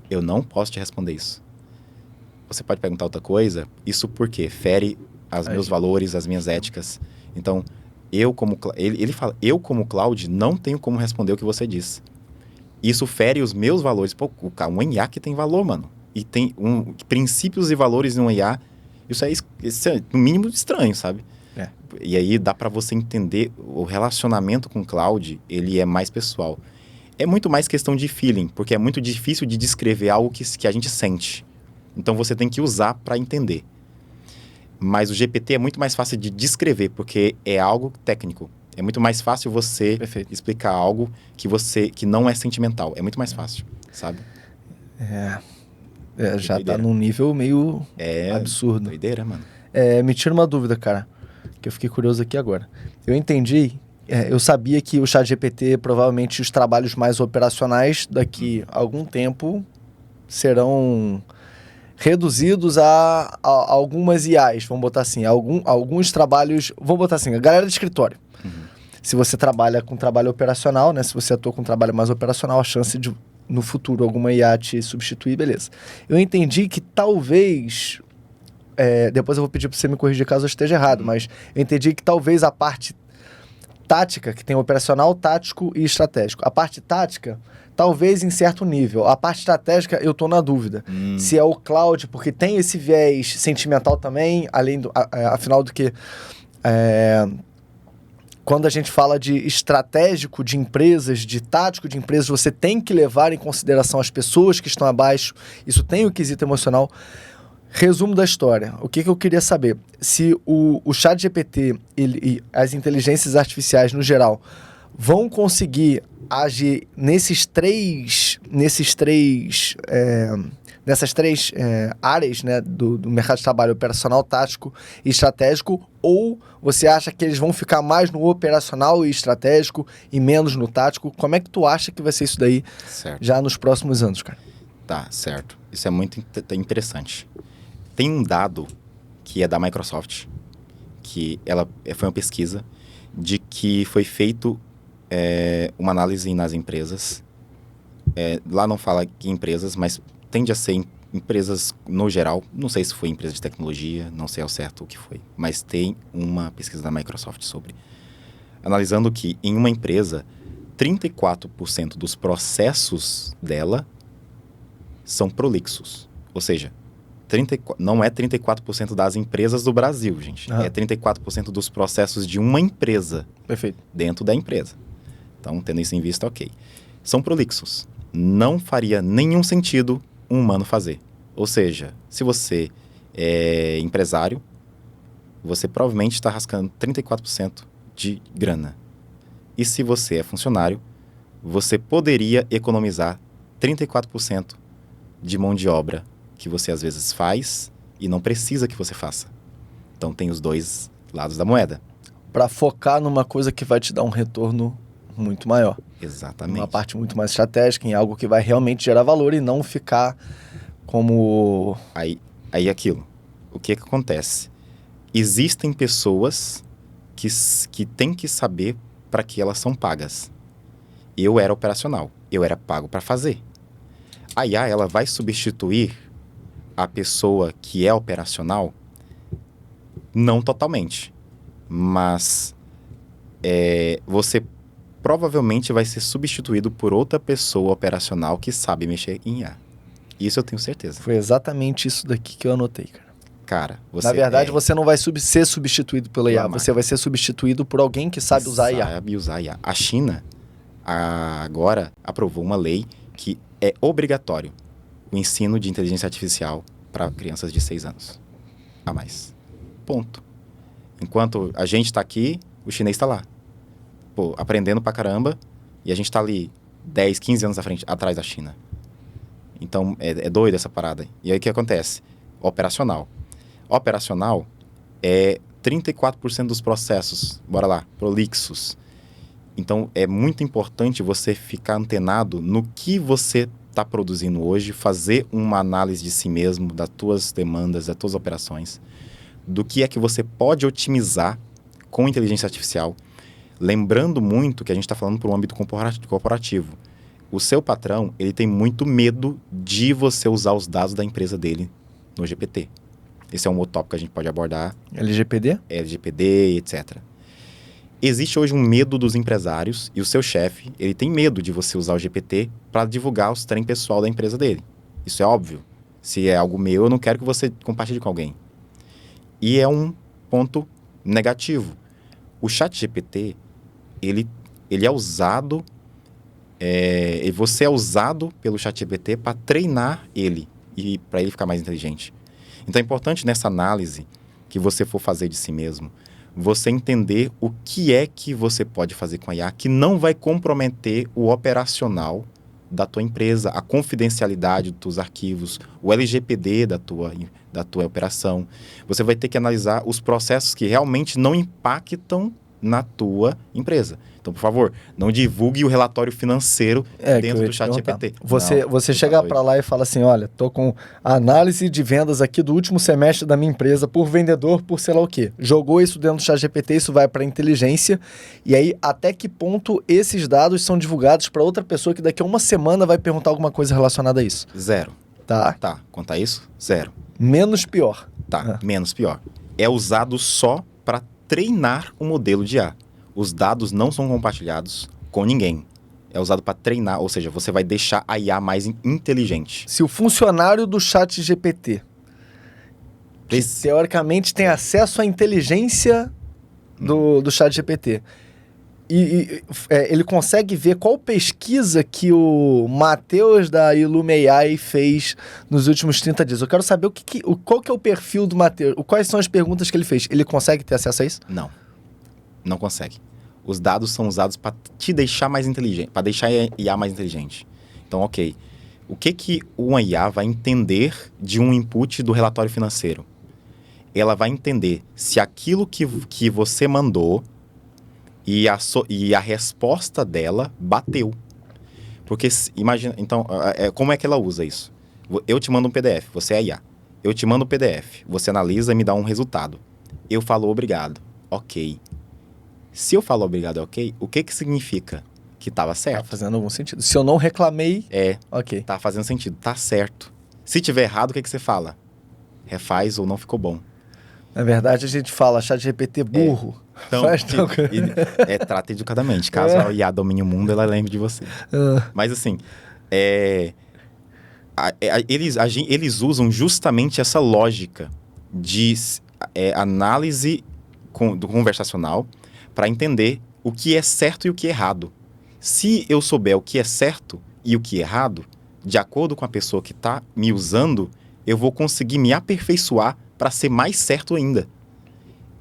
Eu não posso te responder isso. Você pode perguntar outra coisa. Isso por quê? Fere meus valores, as minhas éticas. Então, ele fala, eu como cloud não tenho como responder o que você diz. Isso fere os meus valores. Pô, um IA que tem valor, mano. E tem princípios e valores em um IA. Isso é no mínimo estranho, sabe? É. E aí dá para você entender o relacionamento com o cloud, ele é mais pessoal. É muito mais questão de feeling, porque é muito difícil de descrever algo que a gente sente. Então você tem que usar para entender. Mas o GPT é muito mais fácil de descrever, porque é algo técnico. É muito mais fácil você explicar algo que não é sentimental. É muito mais fácil, sabe? Já tá num nível meio absurdo. Doideira, mano. Me tira uma dúvida, cara, que eu fiquei curioso aqui agora. Eu entendi, eu sabia que o ChatGPT, provavelmente os trabalhos mais operacionais daqui a algum tempo serão reduzidos a algumas IAs, vamos botar assim, alguns trabalhos, vamos botar assim, a galera de escritório. Se você trabalha com trabalho operacional, né? Se você atua com trabalho mais operacional, a chance de, no futuro, alguma IA te substituir, beleza. Eu entendi que talvez... depois eu vou pedir para você me corrigir caso eu esteja errado, mas eu entendi que talvez a parte tática, que tem operacional, tático e estratégico. A parte tática, talvez em certo nível. A parte estratégica, eu tô na dúvida. Se é o cloud, porque tem esse viés sentimental também, além do... afinal do que... quando a gente fala de estratégico de empresas, de tático de empresas, você tem que levar em consideração as pessoas que estão abaixo. Isso tem o quesito emocional. Resumo da história. O que eu queria saber? Se o ChatGPT e as inteligências artificiais no geral vão conseguir agir nessas três áreas, né, do mercado de trabalho operacional, tático e estratégico, ou você acha que eles vão ficar mais no operacional e estratégico e menos no tático? Como é que tu acha que vai ser isso daí já nos próximos anos, cara? Tá, certo. Isso é muito interessante. Tem um dado que é da Microsoft, que foi uma pesquisa de que foi feito uma análise nas empresas. Lá não fala que empresas, mas tende a ser empresas no geral. Não sei se foi empresa de tecnologia, não sei ao certo o que foi. Mas tem uma pesquisa da Microsoft sobre. Analisando que em uma empresa, 34% dos processos dela são prolixos. Ou seja, não é 34% das empresas do Brasil, gente. É 34% dos processos de uma empresa. Perfeito. Dentro da empresa. Então, tendo isso em vista, ok. São prolixos. Não faria nenhum sentido um humano fazer. Ou seja, se você é empresário, você provavelmente está rascando 34% de grana. E se você é funcionário, você poderia economizar 34% de mão de obra que você às vezes faz e não precisa que você faça. Então tem os dois lados da moeda. Para focar numa coisa que vai te dar um retorno muito maior. Exatamente. Uma parte muito mais estratégica, em algo que vai realmente gerar valor e não ficar como... Aí aquilo. O que acontece? Existem pessoas que têm que saber para que elas são pagas. Eu era operacional. Eu era pago para fazer. A IA, ela vai substituir a pessoa que é operacional? Não totalmente. Mas você provavelmente vai ser substituído por outra pessoa operacional que sabe mexer em IA. Isso eu tenho certeza. Foi exatamente isso daqui que eu anotei, cara. Cara, Na verdade, você não vai ser substituído pela IA, você vai ser substituído por alguém que sabe usar a IA. Sabe usar a IA. A China agora aprovou uma lei que é obrigatório o ensino de inteligência artificial para crianças de 6 anos a mais. Ponto. Enquanto a gente está aqui, o chinês está lá. Pô, aprendendo pra caramba, e a gente está ali 10, 15 anos atrás da China. Então, é doido essa parada. E aí, o que acontece? Operacional. Operacional é 34% dos processos, bora lá, prolixos. Então, é muito importante você ficar antenado no que você está produzindo hoje, fazer uma análise de si mesmo, das tuas demandas, das tuas operações, do que é que você pode otimizar com inteligência artificial. Lembrando muito que a gente está falando para um âmbito corporativo. O seu patrão, ele tem muito medo de você usar os dados da empresa dele no GPT. Esse é um outro tópico que a gente pode abordar. LGPD? LGPD, etc. Existe hoje um medo dos empresários e o seu chefe, ele tem medo de você usar o GPT para divulgar os trem pessoal da empresa dele. Isso é óbvio. Se é algo meu, eu não quero que você compartilhe com alguém. E é um ponto negativo. O ChatGPT, ele é usado... e você é usado pelo ChatGPT para treinar ele e para ele ficar mais inteligente. Então é importante nessa análise que você for fazer de si mesmo, você entender o que é que você pode fazer com a IA que não vai comprometer o operacional da tua empresa, a confidencialidade dos teus arquivos, o LGPD da tua operação. Você vai ter que analisar os processos que realmente não impactam na tua empresa. Então, por favor, não divulgue o relatório financeiro dentro do ChatGPT. Você chega para lá e fala assim, olha, tô com a análise de vendas aqui do último semestre da minha empresa por vendedor, por sei lá o quê. Jogou isso dentro do ChatGPT, isso vai para inteligência, e aí até que ponto esses dados são divulgados para outra pessoa que daqui a uma semana vai perguntar alguma coisa relacionada a isso? 0. Tá. Tá. Contar isso? 0. Menos pior. Tá. Menos pior. É usado só para treinar o modelo de IA. Os dados não são compartilhados com ninguém. É usado para treinar, ou seja, você vai deixar a IA mais inteligente. Se o funcionário do ChatGPT, que teoricamente tem acesso à inteligência do ChatGPT, ele consegue ver qual pesquisa que o Matheus da Illume AI fez nos últimos 30 dias. Eu quero saber qual que é o perfil do Matheus, quais são as perguntas que ele fez. Ele consegue ter acesso a isso? Não. Não consegue. Os dados são usados para te deixar mais inteligente, para deixar a IA mais inteligente. Então, ok. O que uma IA vai entender de um input do relatório financeiro? Ela vai entender se aquilo que você mandou e a resposta dela bateu. Porque, imagina... Então, como é que ela usa isso? Eu te mando um PDF, você é a IA. Eu te mando um PDF, você analisa e me dá um resultado. Eu falo obrigado. Ok. Se eu falo obrigado, ok, o que significa? Que estava certo. Tá fazendo algum sentido. Se eu não reclamei... Ok. Tá fazendo sentido, tá certo. Se tiver errado, o que você fala? Refaz ou não ficou bom. Na verdade, a gente fala ChatGPT burro. Então, trata educadamente. Caso a IA domine o mundo, ela lembre de você. Mas assim, eles usam justamente essa lógica de análise do conversacional para entender o que é certo e o que é errado. Se eu souber o que é certo e o que é errado, de acordo com a pessoa que está me usando, eu vou conseguir me aperfeiçoar para ser mais certo ainda.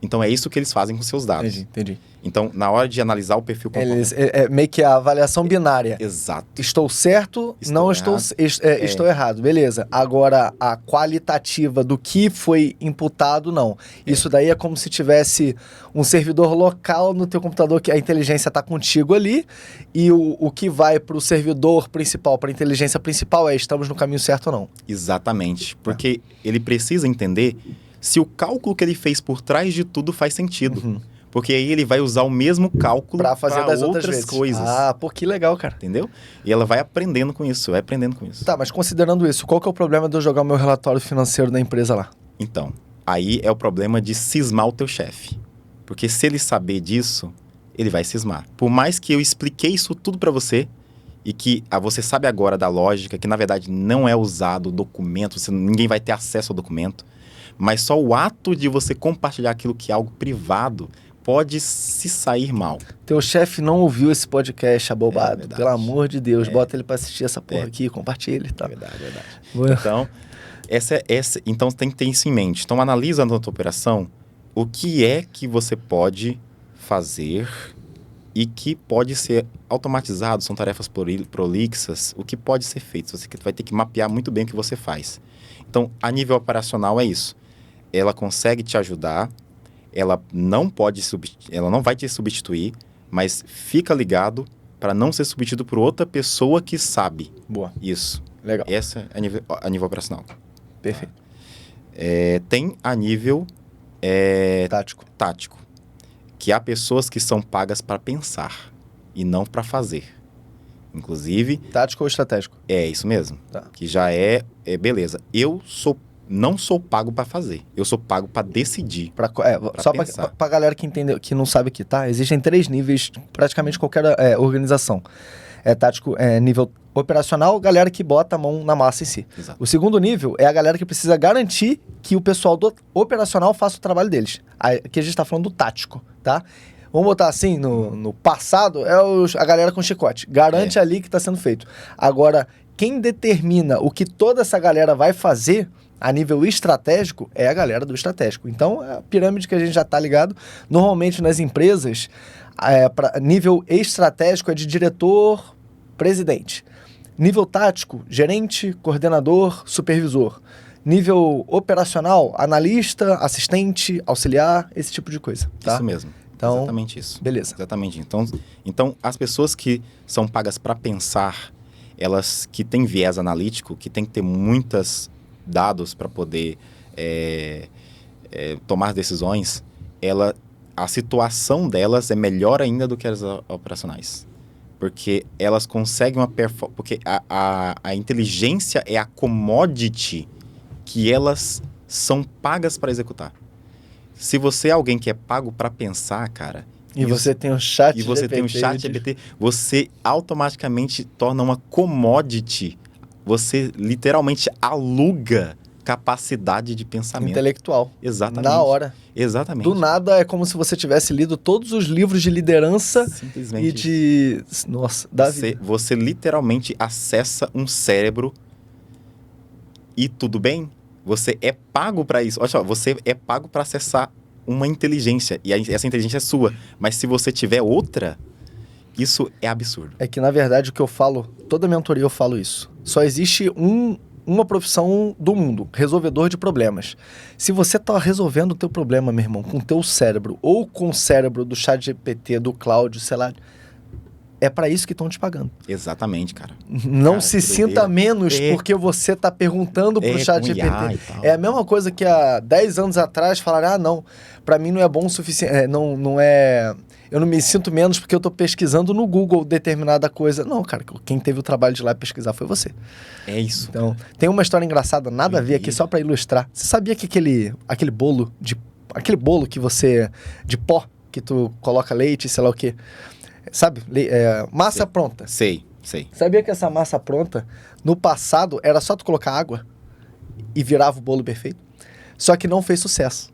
Então, é isso que eles fazem com seus dados. Entendi. Então, na hora de analisar o perfil... É meio que a avaliação binária. Exato. Estou certo, estou errado. Beleza. Agora, a qualitativa do que foi imputado, não. Isso daí é como se tivesse um servidor local no teu computador, que a inteligência está contigo ali, e o que vai para o servidor principal, para a inteligência principal, estamos no caminho certo ou não. Exatamente. Porque ele precisa entender se o cálculo que ele fez por trás de tudo faz sentido. Porque aí ele vai usar o mesmo cálculo Pra fazer das outras vezes. coisas. Ah, pô, que legal, cara. Entendeu? E ela vai aprendendo com isso, Tá, mas considerando isso, qual que é o problema de eu jogar o meu relatório financeiro da empresa lá? Então, aí é o problema de cismar o teu chefe. Porque se ele saber disso, ele vai cismar. Por mais que eu expliquei isso tudo pra você, e que você sabe agora da lógica, que na verdade não é usado o documento, ninguém vai ter acesso ao documento, mas só o ato de você compartilhar aquilo que é algo privado pode se sair mal. Teu chefe não ouviu esse podcast abobado. Verdade. Pelo amor de Deus, bota ele pra assistir essa porra aqui, compartilha e tal. Verdade. Então, então tem que ter isso em mente. Então, analisa na tua operação o que é que você pode fazer e que pode ser automatizado, são tarefas prolixas, o que pode ser feito. Você vai ter que mapear muito bem o que você faz. Então, a nível operacional é isso. Ela consegue te ajudar, ela não vai te substituir, mas fica ligado para não ser substituído por outra pessoa que sabe. Boa. Isso. Legal. Essa é a nível operacional. Perfeito. Tem a nível tático, que há pessoas que são pagas para pensar e não para fazer. Inclusive... Tático ou estratégico? É isso mesmo. Tá. Que já beleza. Eu não sou pago para fazer. Eu sou pago para decidir. Só para galera que entendeu, que não sabe aqui, tá? Existem 3 níveis, praticamente qualquer organização. Tático, nível operacional, galera que bota a mão na massa em si. Exato. O segundo nível é a galera que precisa garantir que o pessoal do operacional faça o trabalho deles. Aqui a gente tá falando do tático, tá? Vamos botar assim, no passado, a galera com chicote. Garante ali que está sendo feito. Agora, quem determina o que toda essa galera vai fazer a nível estratégico é a galera do estratégico. Então, a pirâmide que a gente já está ligado, normalmente nas empresas, nível estratégico é de diretor, presidente. Nível tático, gerente, coordenador, supervisor. Nível operacional, analista, assistente, auxiliar, esse tipo de coisa. Tá? Isso mesmo. Então, exatamente isso. Beleza. Exatamente. Então, as pessoas que são pagas para pensar, elas que têm viés analítico, que tem que ter muitos dados para poder tomar decisões, a situação delas é melhor ainda do que as operacionais. Porque elas conseguem porque a inteligência é a commodity que elas são pagas para executar. Se você é alguém que é pago para pensar, cara... você tem um chat GPT, você automaticamente torna uma commodity. Você literalmente aluga capacidade de pensamento. Intelectual. Exatamente. Na hora. Exatamente. Do nada é como se você tivesse lido todos os livros de liderança. Simplesmente e de... Nossa, da vida. Você literalmente acessa um cérebro e tudo bem? Você é pago para isso. Olha só, você é pago para acessar uma inteligência. E essa inteligência é sua. Mas se você tiver outra, isso é absurdo. É que, na verdade, o que eu falo, toda mentoria eu falo isso. Só existe uma profissão do mundo, resolvedor de problemas. Se você tá resolvendo o teu problema, meu irmão, com o teu cérebro, ou com o cérebro do ChatGPT, do Cláudio, sei lá, é para isso que estão te pagando. Exatamente, cara. Não se sinta menos porque você tá perguntando pro ChatGPT. É a mesma coisa que há 10 anos atrás falaram, não, para mim não é bom o suficiente, não é... Eu não me sinto menos porque eu tô pesquisando no Google determinada coisa. Não, cara, quem teve o trabalho de ir lá pesquisar foi você. É isso. Então, tem uma história engraçada, nada a ver aqui, só para ilustrar. Você sabia que aquele bolo que você... de pó, que tu coloca leite, sei lá o quê... Sabe? Massa pronta. Sei. Sabia que essa massa pronta, no passado, era só tu colocar água e virava o bolo perfeito? Só que não fez sucesso.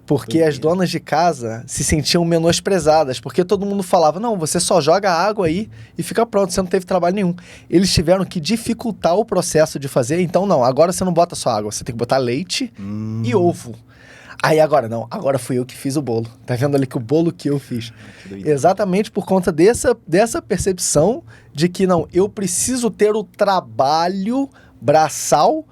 Porque as donas de casa se sentiam menosprezadas. Porque todo mundo falava, não, você só joga água aí e fica pronto, você não teve trabalho nenhum. Eles tiveram que dificultar o processo de fazer. Então, não, agora você não bota só água, você tem que botar leite e ovo. Aí agora fui eu que fiz o bolo. Tá vendo ali que o bolo que eu fiz. Exatamente por conta dessa percepção de que não, eu preciso ter o trabalho braçal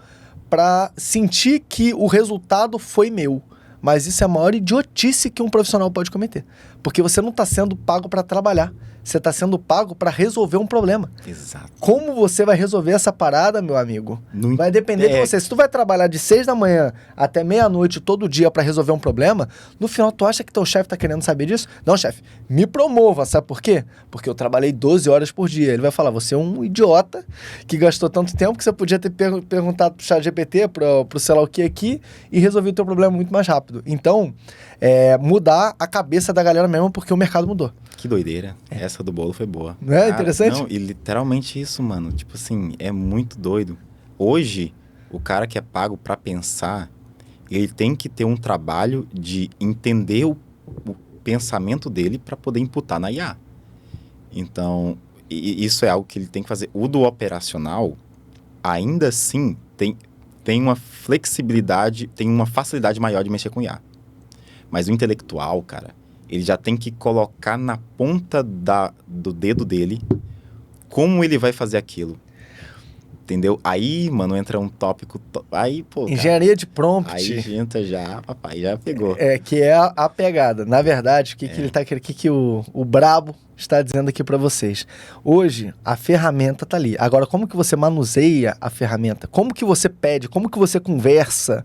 para sentir que o resultado foi meu. mas isso é a maior idiotice que um profissional pode cometer. Porque você não está sendo pago para trabalhar. Você está sendo pago para resolver um problema. Exato. Como você vai resolver essa parada, meu amigo? Não vai depender de você. Se tu vai trabalhar de 6 da manhã até meia-noite todo dia para resolver um problema, no final tu acha que teu chefe tá querendo saber disso? Não, chefe, me promova, sabe por quê? Porque eu trabalhei 12 horas por dia. Ele vai falar, você é um idiota que gastou tanto tempo que você podia ter perguntado pro ChatGPT, pro sei lá o que aqui, e resolver o teu problema muito mais rápido. Então, mudar a cabeça da galera mesmo, porque o mercado mudou. Que doideira. Essa do bolo foi boa. Não é interessante? Não, e literalmente isso, mano. Tipo assim, é muito doido. Hoje, o cara que é pago pra pensar, ele tem que ter um trabalho de entender o pensamento dele para poder imputar na IA. Então, isso é algo que ele tem que fazer. O do operacional, ainda assim, tem uma flexibilidade, tem uma facilidade maior de mexer com IA. Mas o intelectual, cara, ele já tem que colocar na ponta do dedo dele como ele vai fazer aquilo. Entendeu? Aí, mano, entra um tópico... Aí, pô, cara, engenharia de prompt. aí entra já, papai, já pegou. Que é a pegada. Na verdade, o que o brabo está dizendo aqui para vocês? Hoje, a ferramenta tá ali. Agora, como que você manuseia a ferramenta? Como que você pede? Como que você conversa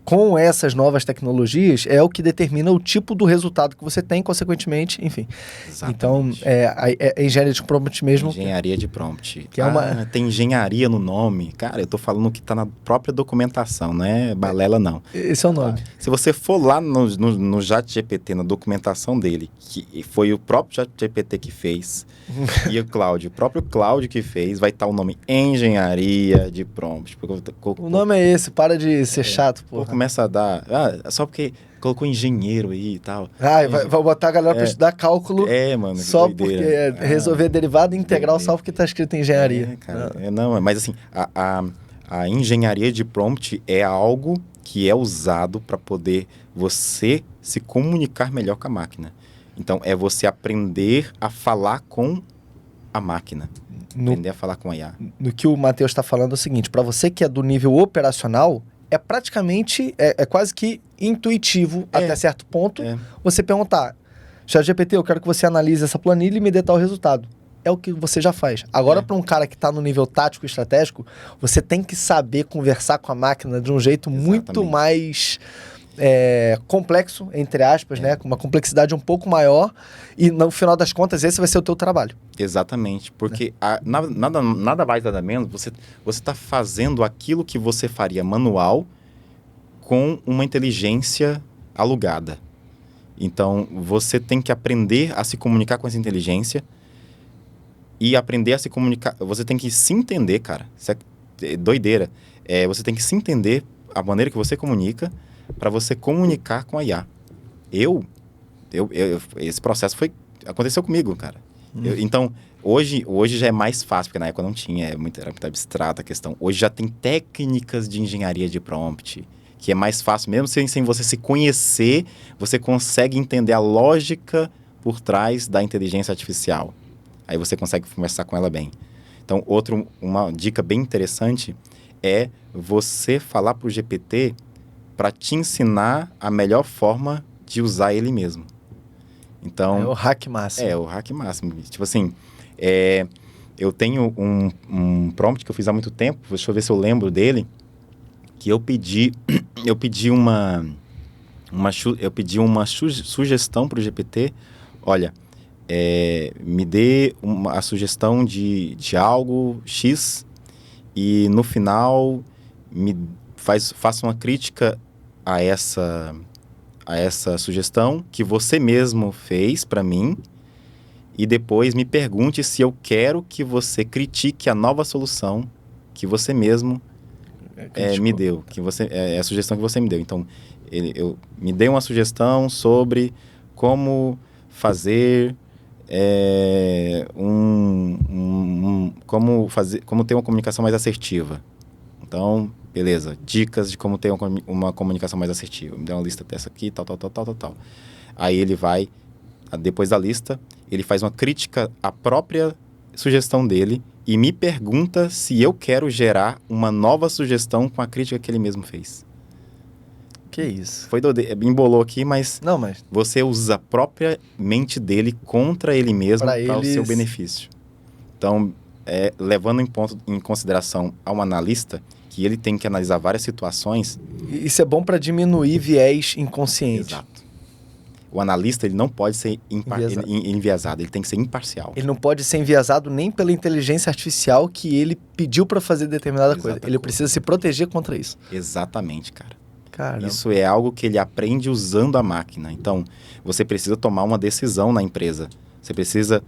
com essas novas tecnologias é o que determina o tipo do resultado que você tem, consequentemente, enfim. Exatamente. Então, a engenharia de prompt mesmo. Engenharia de prompt. Que é tem engenharia no nome. Cara, eu tô falando que tá na própria documentação, não é balela, não. Esse é o nome. Se você for lá no ChatGPT, na documentação dele, que foi o próprio ChatGPT que fez, e o próprio Cláudio que fez, vai estar o nome Engenharia de Prompt. O nome é esse, para de ser chato, porra. Começa a dar... só porque colocou engenheiro aí e tal. Vai botar a galera pra estudar cálculo mano, só porque resolver derivada integral só porque tá escrito engenharia. Cara, mas assim, a engenharia de prompt é algo que é usado para poder você se comunicar melhor com a máquina. Então, é você aprender a falar com a máquina. Aprender a falar com a IA. No que o Matheus está falando é o seguinte, para você que é do nível operacional, é praticamente, quase que intuitivo até certo ponto, você perguntar, ChatGPT, eu quero que você analise essa planilha e me dê tal resultado. É o que você já faz. Agora, para um cara que está no nível tático e estratégico, você tem que saber conversar com a máquina de um jeito muito mais complexo, entre aspas, né? Com uma complexidade um pouco maior e, no final das contas, esse vai ser o teu trabalho. Exatamente, porque nada mais, nada menos, você está fazendo aquilo que você faria manual com uma inteligência alugada. Então, você tem que aprender a se comunicar com essa inteligência e aprender a se comunicar. Você tem que se entender, cara. Isso é doideira. Você tem que se entender a maneira que você comunica para você comunicar com a IA. Esse processo aconteceu comigo, cara. Então, hoje já é mais fácil, porque na época não tinha, era muito abstrata a questão. Hoje já tem técnicas de engenharia de prompt, que é mais fácil, mesmo sem você se conhecer, você consegue entender a lógica por trás da inteligência artificial. Aí você consegue conversar com ela bem. Então, uma dica bem interessante é você falar para o GPT para te ensinar a melhor forma de usar ele mesmo. Então, é o hack máximo. É o hack máximo. Tipo assim, eu tenho um prompt que eu fiz há muito tempo, deixa eu ver se eu lembro dele, que eu pedi uma sugestão para o GPT. Olha, me dê a sugestão de algo X e no final faça uma crítica a essa sugestão que você mesmo fez para mim e depois me pergunte se eu quero que você critique a nova solução que você mesmo me deu, a sugestão que você me deu. Então, eu me dei uma sugestão sobre como fazer como ter uma comunicação mais assertiva. Então, beleza, dicas de como ter uma comunicação mais assertiva. Me deu uma lista dessa aqui, tal. Aí ele vai, depois da lista, ele faz uma crítica à própria sugestão dele e me pergunta se eu quero gerar uma nova sugestão com a crítica que ele mesmo fez. Que isso. Foi embolou aqui, mas... Não, mas... Você usa a própria mente dele contra ele mesmo para o seu benefício. Então, levando em consideração ao analista, que ele tem que analisar várias situações... Isso é bom para diminuir viés inconsciente. Exato. O analista, ele não pode ser enviesado, ele tem que ser imparcial. Ele não pode ser enviesado nem pela inteligência artificial que ele pediu para fazer determinada coisa. Ele precisa se proteger contra isso. Exatamente, cara. Caramba. Isso é algo que ele aprende usando a máquina. Então, você precisa tomar uma decisão na empresa. Você precisa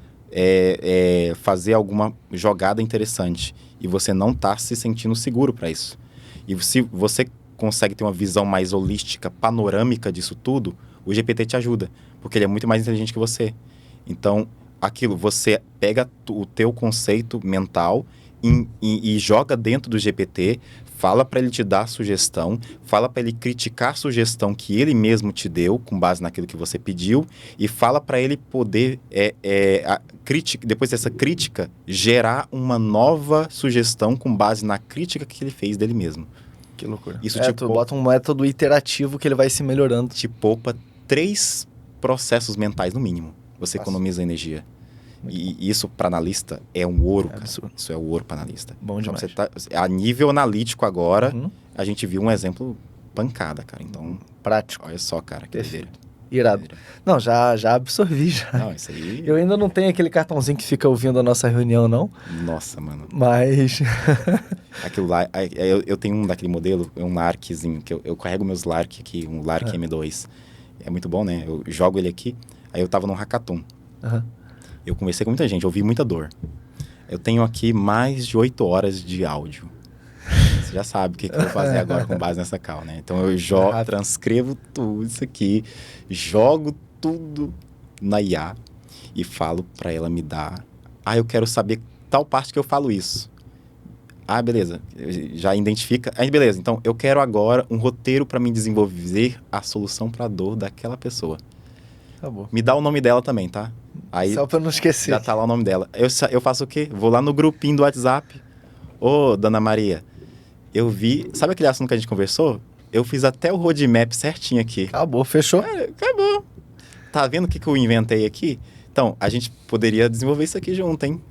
fazer alguma jogada interessante. E você não está se sentindo seguro para isso. E se você consegue ter uma visão mais holística, panorâmica disso tudo, o GPT te ajuda. Porque ele é muito mais inteligente que você. Então, você pega o teu conceito mental e joga dentro do GPT, fala para ele te dar sugestão, fala para ele criticar a sugestão que ele mesmo te deu, com base naquilo que você pediu, e fala para ele poder, depois dessa crítica, gerar uma nova sugestão com base na crítica que ele fez dele mesmo. Que loucura. Isso tu bota um método iterativo que ele vai se melhorando. Te poupa 3 processos mentais no mínimo. Você economiza energia. E isso para analista é um ouro, cara. Absurdo. Isso é o ouro para analista. Bom demais. Então, a nível analítico agora, a gente viu um exemplo pancada, cara. Então, prático. Olha só, cara, que doideira. Irado. Não, já absorvi, já. Não, isso aí... Eu ainda não tenho aquele cartãozinho que fica ouvindo a nossa reunião, não. Nossa, mano. Mas... Aquilo lá, eu tenho um daquele modelo, um Larkzinho, que eu carrego meus Lark aqui, um Lark M2. É muito bom, né? Eu jogo ele aqui, aí eu tava num hackathon. Eu conversei com muita gente, ouvi muita dor. Eu tenho aqui mais de 8 horas de áudio. Você já sabe o que eu vou fazer agora com base nessa call, né? Então eu transcrevo tudo isso aqui, jogo tudo na IA e falo para ela me dar... eu quero saber tal parte que eu falo isso. Beleza. Já identifica. Aí, beleza. Então, eu quero agora um roteiro para me desenvolver a solução para a dor daquela pessoa. Acabou. Me dá o nome dela também, tá? Aí, só para não esquecer. Já tá lá o nome dela. Eu faço o quê? Vou lá no grupinho do WhatsApp. Ô, Dona Maria, eu vi... Sabe aquele assunto que a gente conversou? Eu fiz até o roadmap certinho aqui. Acabou, fechou? Acabou. Tá vendo o que eu inventei aqui? Então, a gente poderia desenvolver isso aqui junto, hein?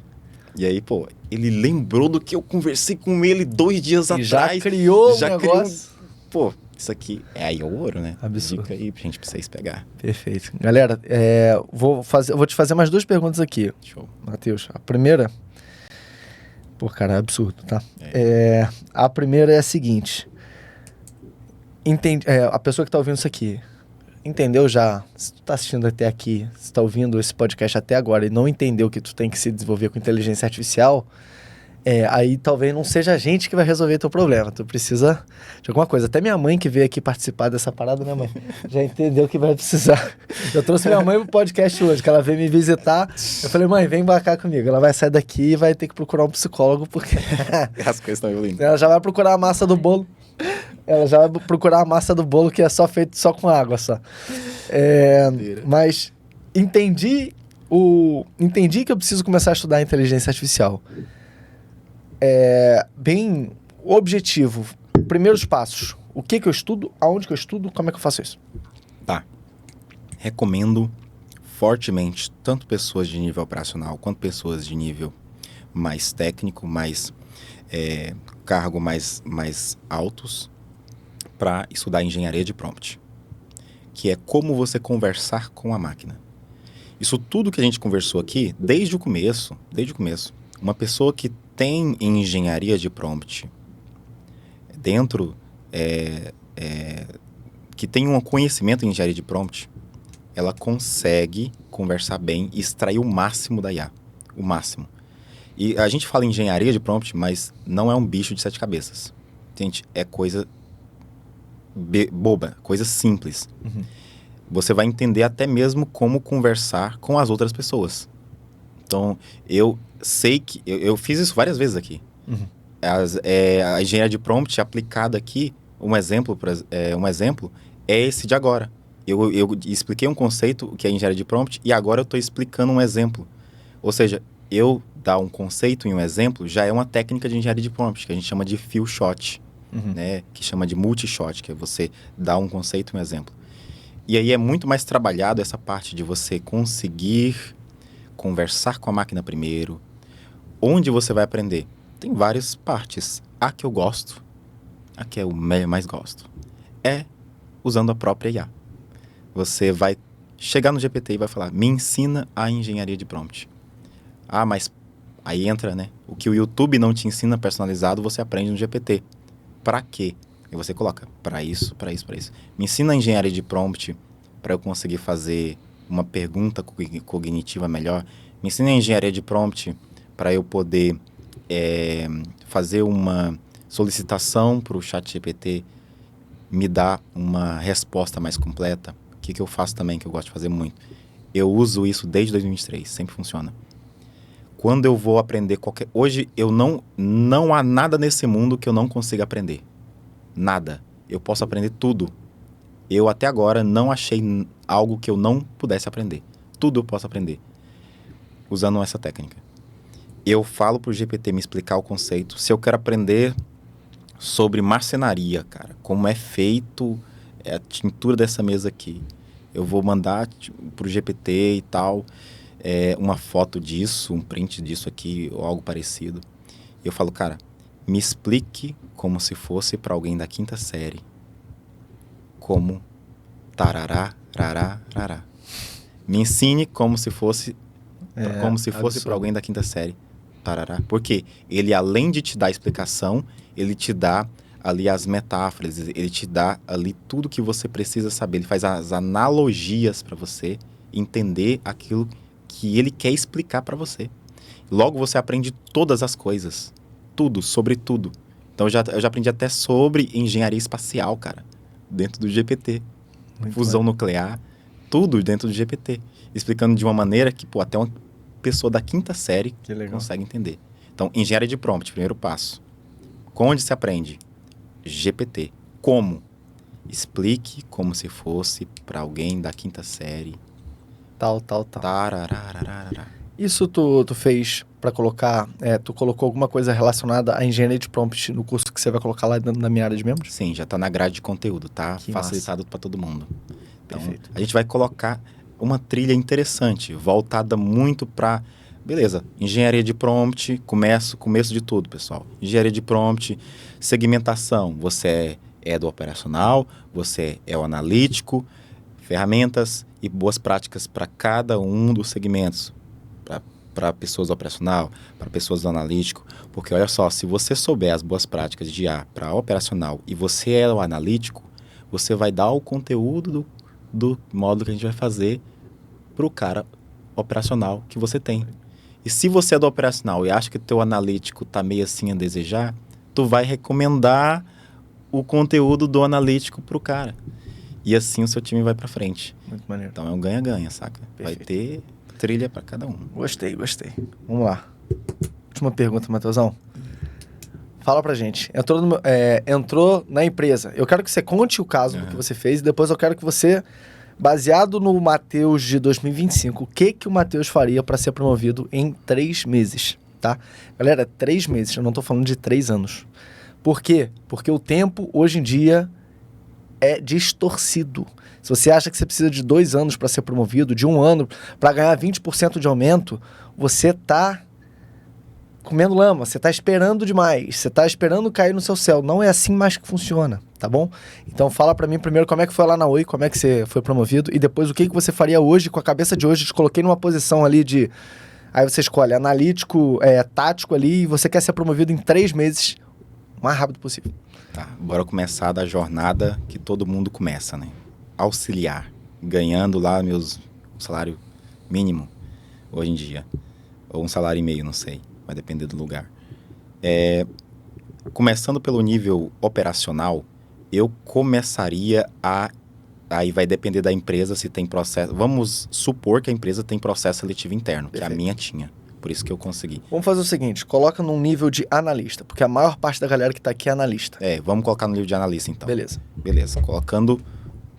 E aí, pô, ele lembrou do que eu conversei com ele 2 dias atrás. Já criou o negócio. Pô, isso aqui é aí o ouro, né? Absurdo. Dica aí pra gente precisar pegar. Perfeito. Galera, vou te fazer mais 2 perguntas aqui. Show. Matheus, a primeira... Pô, cara, é absurdo, tá? A primeira é a seguinte. A pessoa que tá ouvindo isso aqui, entendeu já? Se tu tá assistindo até aqui, se tá ouvindo esse podcast até agora e não entendeu que tu tem que se desenvolver com inteligência artificial, aí talvez não seja a gente que vai resolver teu problema. Tu precisa de alguma coisa. Até minha mãe que veio aqui participar dessa parada, né, mãe? Já entendeu que vai precisar. Eu trouxe minha mãe pro podcast hoje, que ela veio me visitar. Eu falei, mãe, vem embarcar comigo. Ela vai sair daqui e vai ter que procurar um psicólogo, porque... As coisas estão evoluindo. Ela já vai procurar a massa do bolo. Ela já vai procurar a massa do bolo que é só feito só com água, só. Mas entendi que eu preciso começar a estudar inteligência artificial. Bem objetivo. Primeiros passos. O que eu estudo? Aonde que eu estudo? Como é que eu faço isso? Tá. Recomendo fortemente tanto pessoas de nível operacional quanto pessoas de nível mais técnico, mais cargo mais altos, para estudar engenharia de prompt, que é como você conversar com a máquina. Isso tudo que a gente conversou aqui, desde o começo, uma pessoa que tem engenharia de prompt dentro, que tem um conhecimento em engenharia de prompt, ela consegue conversar bem e extrair o máximo da IA, o máximo. E a gente fala em engenharia de prompt, mas não é um bicho de 7 cabeças. Gente, é coisa boba, coisa simples. Você vai entender até mesmo como conversar com as outras pessoas. Então, eu sei que... Eu fiz isso várias vezes aqui. A engenharia de prompt aplicada aqui, um exemplo é esse de agora. Eu expliquei um conceito, que é engenharia de prompt, e agora eu estou explicando um exemplo. Ou seja, eu dar um conceito em um exemplo já é uma técnica de engenharia de prompt, que a gente chama de few shot. né? Que chama de multi-shot, que é você dar um conceito e um exemplo. E aí é muito mais trabalhado essa parte de você conseguir conversar com a máquina primeiro. Onde você vai aprender? Tem várias partes. A que eu gosto, a que eu mais gosto, é usando a própria IA. Você vai chegar no GPT e vai falar, me ensina a engenharia de prompt. Ah, mas aí entra, né? O que o YouTube não te ensina personalizado, você aprende no GPT. Para quê? E você coloca, para isso, para isso, para isso. Me ensina a engenharia de prompt para eu conseguir fazer uma pergunta cognitiva melhor. Me ensina a engenharia de prompt para eu poder fazer uma solicitação para o ChatGPT me dar uma resposta mais completa. O que eu faço também, que eu gosto de fazer muito? Eu uso isso desde 2023, sempre funciona. Quando eu vou aprender qualquer... Hoje, não há nada nesse mundo que eu não consiga aprender. Nada. Eu posso aprender tudo. Eu, até agora, não achei algo que eu não pudesse aprender. Tudo eu posso aprender. Usando essa técnica. Eu falo pro GPT me explicar o conceito. Se eu quero aprender sobre marcenaria, cara, como é feito a tintura dessa mesa aqui, eu vou mandar pro GPT e tal... uma foto disso, um print disso aqui, ou algo parecido. E eu falo, cara, me explique como se fosse para alguém da 5ª série. Como tarará, rará, rará. Me ensine como se fosse para alguém da 5ª série. Tarará. Porque ele, além de te dar a explicação, ele te dá ali as metáforas, ele te dá ali tudo que você precisa saber. Ele faz as analogias para você entender aquilo que ele quer explicar para você. Logo, você aprende todas as coisas. Tudo, sobre tudo. Então, eu já aprendi até sobre engenharia espacial, cara. Dentro do GPT. Fusão nuclear. Tudo dentro do GPT. Explicando de uma maneira que, até uma pessoa da 5ª série consegue entender. Então, engenharia de prompt, primeiro passo. Onde se aprende? GPT. Como? Explique como se fosse para alguém da 5ª série. Tal. Tarararararará. Isso tu fez para colocar, tu colocou alguma coisa relacionada à engenharia de prompt no curso que você vai colocar lá na minha área de membros? Sim, já está na grade de conteúdo, tá? Que facilitado para todo mundo. Então, perfeito. A gente vai colocar uma trilha interessante, voltada muito para... Beleza, engenharia de prompt, começo de tudo, pessoal. Engenharia de prompt, segmentação. Você é do operacional, você é o analítico, ferramentas e boas práticas para cada um dos segmentos. Para pessoas do operacional, para pessoas do analítico. Porque olha só, se você souber as boas práticas de IA para operacional e você é o analítico, você vai dar o conteúdo do módulo que a gente vai fazer para o cara operacional que você tem. E se você é do operacional e acha que o teu analítico está meio assim a desejar, tu vai recomendar o conteúdo do analítico para o cara. E assim o seu time vai para frente. Muito maneiro. Então é um ganha-ganha, saca? Perfeito. Vai ter trilha para cada um. Gostei. Vamos lá. Última pergunta, Matheusão. Fala pra gente. Entrou na empresa. Eu quero que você conte o caso do que você fez e depois eu quero que você, baseado no Matheus de 2025, o que o Matheus faria para ser promovido em 3 meses, tá? Galera, 3 meses. Eu não tô falando de 3 anos. Por quê? Porque o tempo, hoje em dia, é distorcido. Se você acha que você precisa de 2 anos para ser promovido, de 1 ano para ganhar 20% de aumento, você está comendo lama, você está esperando demais, você está esperando cair no seu céu. Não é assim mais que funciona, tá bom? Então fala para mim primeiro como é que foi lá na Oi, como é que você foi promovido e depois o que você faria hoje com a cabeça de hoje. Eu te coloquei numa posição ali de... Aí você escolhe analítico, tático ali e você quer ser promovido em 3 meses, o mais rápido possível. Tá, bora começar da jornada que todo mundo começa, né? Auxiliar, ganhando lá um salário mínimo hoje em dia, ou 1,5 salário, não sei, vai depender do lugar. Começando pelo nível operacional, eu começaria aí vai depender da empresa se tem processo, vamos supor que a empresa tem processo seletivo interno, Perfeito. Que a minha tinha, por isso que eu consegui. Vamos fazer o seguinte, coloca num nível de analista, porque a maior parte da galera que tá aqui é analista. Vamos colocar no nível de analista então. Beleza, colocando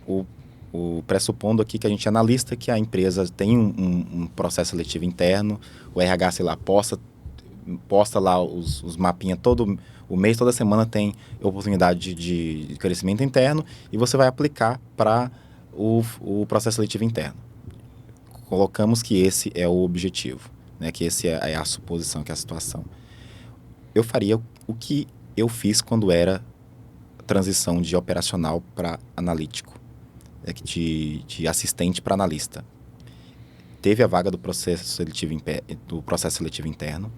o pressupondo aqui que a gente é analista, que a empresa tem um processo seletivo interno, o RH, sei lá, possa posta lá os mapinhas todo o mês, toda semana tem oportunidade de crescimento interno e você vai aplicar para o processo seletivo interno. Colocamos que esse é o objetivo, né? Que esse é a suposição, que é a situação. Eu faria o que eu fiz quando era transição de operacional para analítico, de assistente para analista. Teve a vaga do processo seletivo interno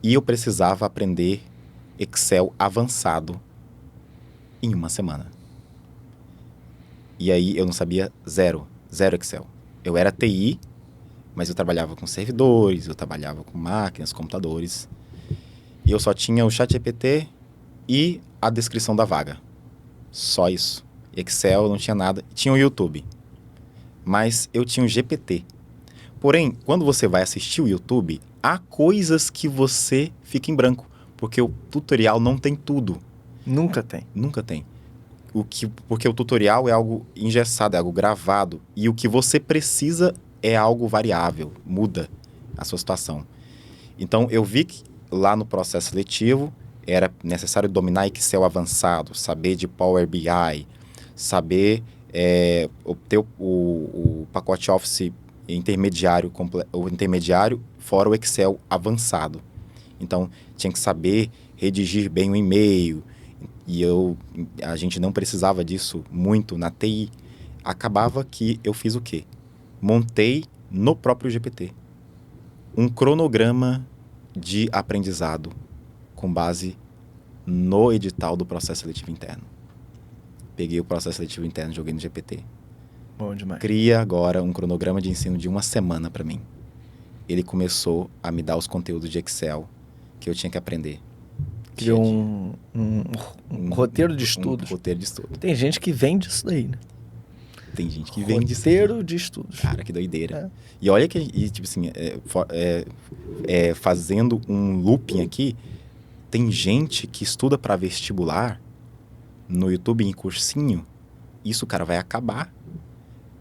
e eu precisava aprender Excel avançado em uma semana. E aí eu não sabia zero Excel. Eu era TI, mas eu trabalhava com servidores, eu trabalhava com máquinas, computadores. E eu só tinha o ChatGPT e a descrição da vaga. Só isso. Excel, não tinha nada. Tinha o YouTube. Mas eu tinha o GPT. Porém, quando você vai assistir o YouTube, há coisas que você fica em branco. Porque o tutorial não tem tudo. Nunca tem. Nunca tem. Porque o tutorial é algo engessado, é algo gravado. E o que você precisa é algo variável, muda a sua situação. Então, eu vi que lá no processo seletivo era necessário dominar Excel avançado, saber de Power BI, saber obter o pacote Office intermediário, o intermediário fora o Excel avançado. Então, tinha que saber redigir bem o e-mail. E a gente não precisava disso muito na TI. Acabava que eu fiz o quê? Montei no próprio GPT um cronograma de aprendizado com base no edital do processo seletivo interno. Peguei o processo seletivo interno e joguei no GPT. Bom demais. Cria agora um cronograma de ensino de uma semana para mim. Ele começou a me dar os conteúdos de Excel que eu tinha que aprender. Criou um roteiro de estudos. Um roteiro de estudo. Tem gente que vende isso daí, né? Tem gente que vende isso. Roteiro de estudos. Cara, que doideira. E olha que, tipo assim, fazendo um looping aqui, tem gente que estuda para vestibular no YouTube em cursinho, isso, cara, vai acabar.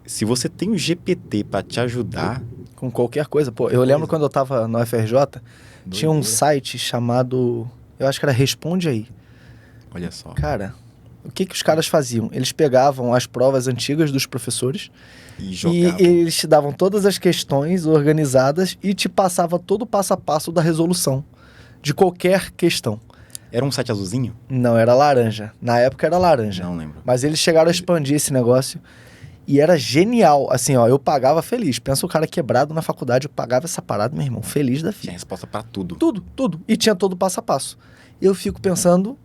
Se você tem o GPT para te ajudar... Com qualquer coisa. Pô, eu lembro quando eu tava no FRJ, tinha um site chamado... Eu acho que era Responde Aí. Olha só. Cara, o que os caras faziam? Eles pegavam as provas antigas dos professores e eles te davam todas as questões organizadas e te passava todo o passo a passo da resolução de qualquer questão. Era um site azulzinho? Não, era laranja. Na época era laranja. Não lembro. Mas eles chegaram a expandir esse negócio e era genial. Assim, ó, eu pagava feliz. Pensa o cara quebrado na faculdade, eu pagava essa parada, meu irmão, feliz da vida. Tinha resposta para tudo. Tudo. E tinha todo o passo a passo. Eu fico pensando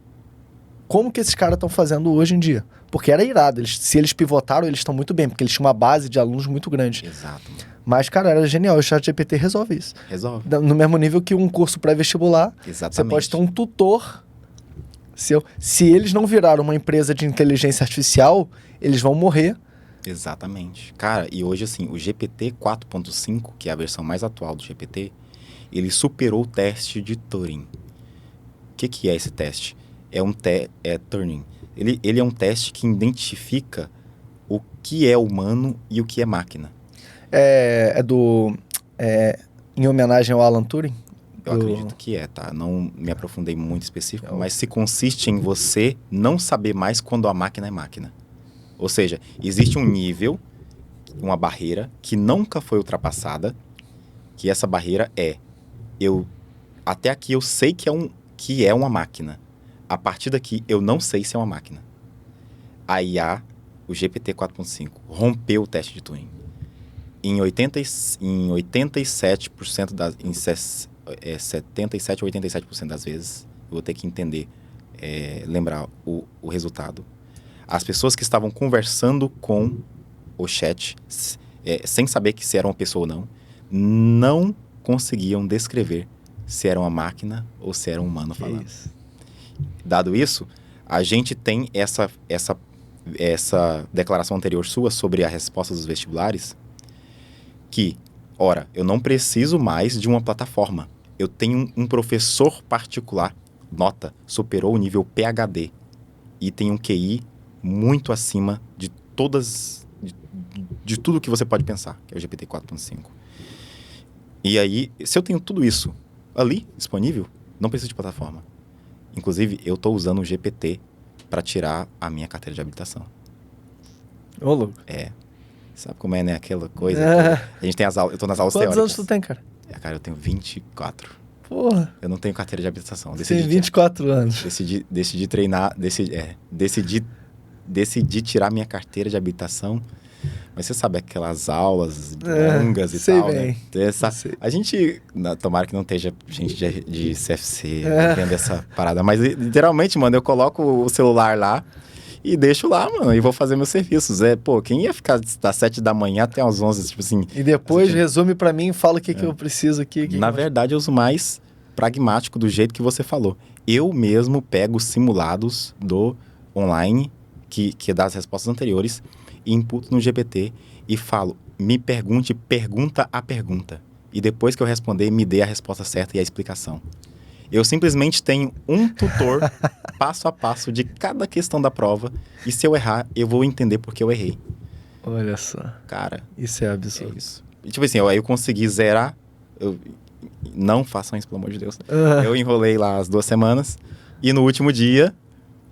como que esses caras estão fazendo hoje em dia. Porque era irado. Se eles pivotaram, eles estão muito bem, porque eles tinham uma base de alunos muito grande. Exato. Mas, cara, era genial. O ChatGPT resolve isso. Resolve. No mesmo nível que um curso pré-vestibular. Exatamente. Você pode ter um tutor. Se eles não viraram uma empresa de inteligência artificial, eles vão morrer. Exatamente. Cara, e hoje, assim, o GPT 4.5, que é a versão mais atual do GPT, ele superou o teste de Turing. O que é esse teste? Turing. Ele é um teste que identifica o que é humano e o que é máquina. Em homenagem ao Alan Turing? Eu acredito que tá? Não me aprofundei muito específico, mas se consiste em você não saber mais quando a máquina é máquina. Ou seja, existe um nível, uma barreira que nunca foi ultrapassada, que essa barreira até aqui eu sei que é uma máquina. A partir daqui, eu não sei se é uma máquina. A IA, o GPT 4.5, rompeu o teste de Turing. Em 87% das... Em 77 ou 87% das vezes, eu vou ter que entender, lembrar o resultado. As pessoas que estavam conversando com o chat, sem saber que se era uma pessoa ou não conseguiam descrever se era uma máquina ou se era um humano falando. Isso. Dado isso, a gente tem essa declaração anterior sua sobre a resposta dos vestibulares, que, ora, eu não preciso mais de uma plataforma. Eu tenho um professor particular, nota, superou o nível PhD e tem um QI muito acima de de tudo que você pode pensar, que é o GPT 4.5. E aí, se eu tenho tudo isso, ali, disponível. Não preciso de plataforma. Inclusive, eu estou usando o GPT para tirar a minha carteira de habilitação. Ô, louco. Sabe como é, né? Aquela coisa. A gente tem as aulas. Eu tô nas aulas Quantos teóricas. anos tu tem, cara? Cara, eu tenho 24. Porra. Eu não tenho carteira de habilitação. Você tem 24 anos. Decidi treinar. Decidi tirar minha carteira de habilitação. Mas você sabe aquelas aulas longas e sei tal, bem. né? Sei. A gente, tomara que não esteja gente de CFC vendo essa parada, mas literalmente, mano, eu coloco o celular lá e deixo lá, mano, e vou fazer meus serviços. Quem ia ficar das 7 da manhã até às 11, tipo assim... E depois resume pra mim e fala o que eu preciso aqui. Na verdade, eu uso mais pragmático do jeito que você falou. Eu mesmo pego os simulados do online, que é das respostas anteriores, e imputo no GPT e falo, pergunta a pergunta. E depois que eu responder, me dê a resposta certa e a explicação. Eu simplesmente tenho um tutor passo a passo de cada questão da prova. E se eu errar, eu vou entender porque eu errei. Olha só. Cara, isso é absurdo. É isso. E, tipo assim, aí eu consegui zerar. Não façam isso, pelo amor de Deus. Eu enrolei lá as 2 semanas. E no último dia,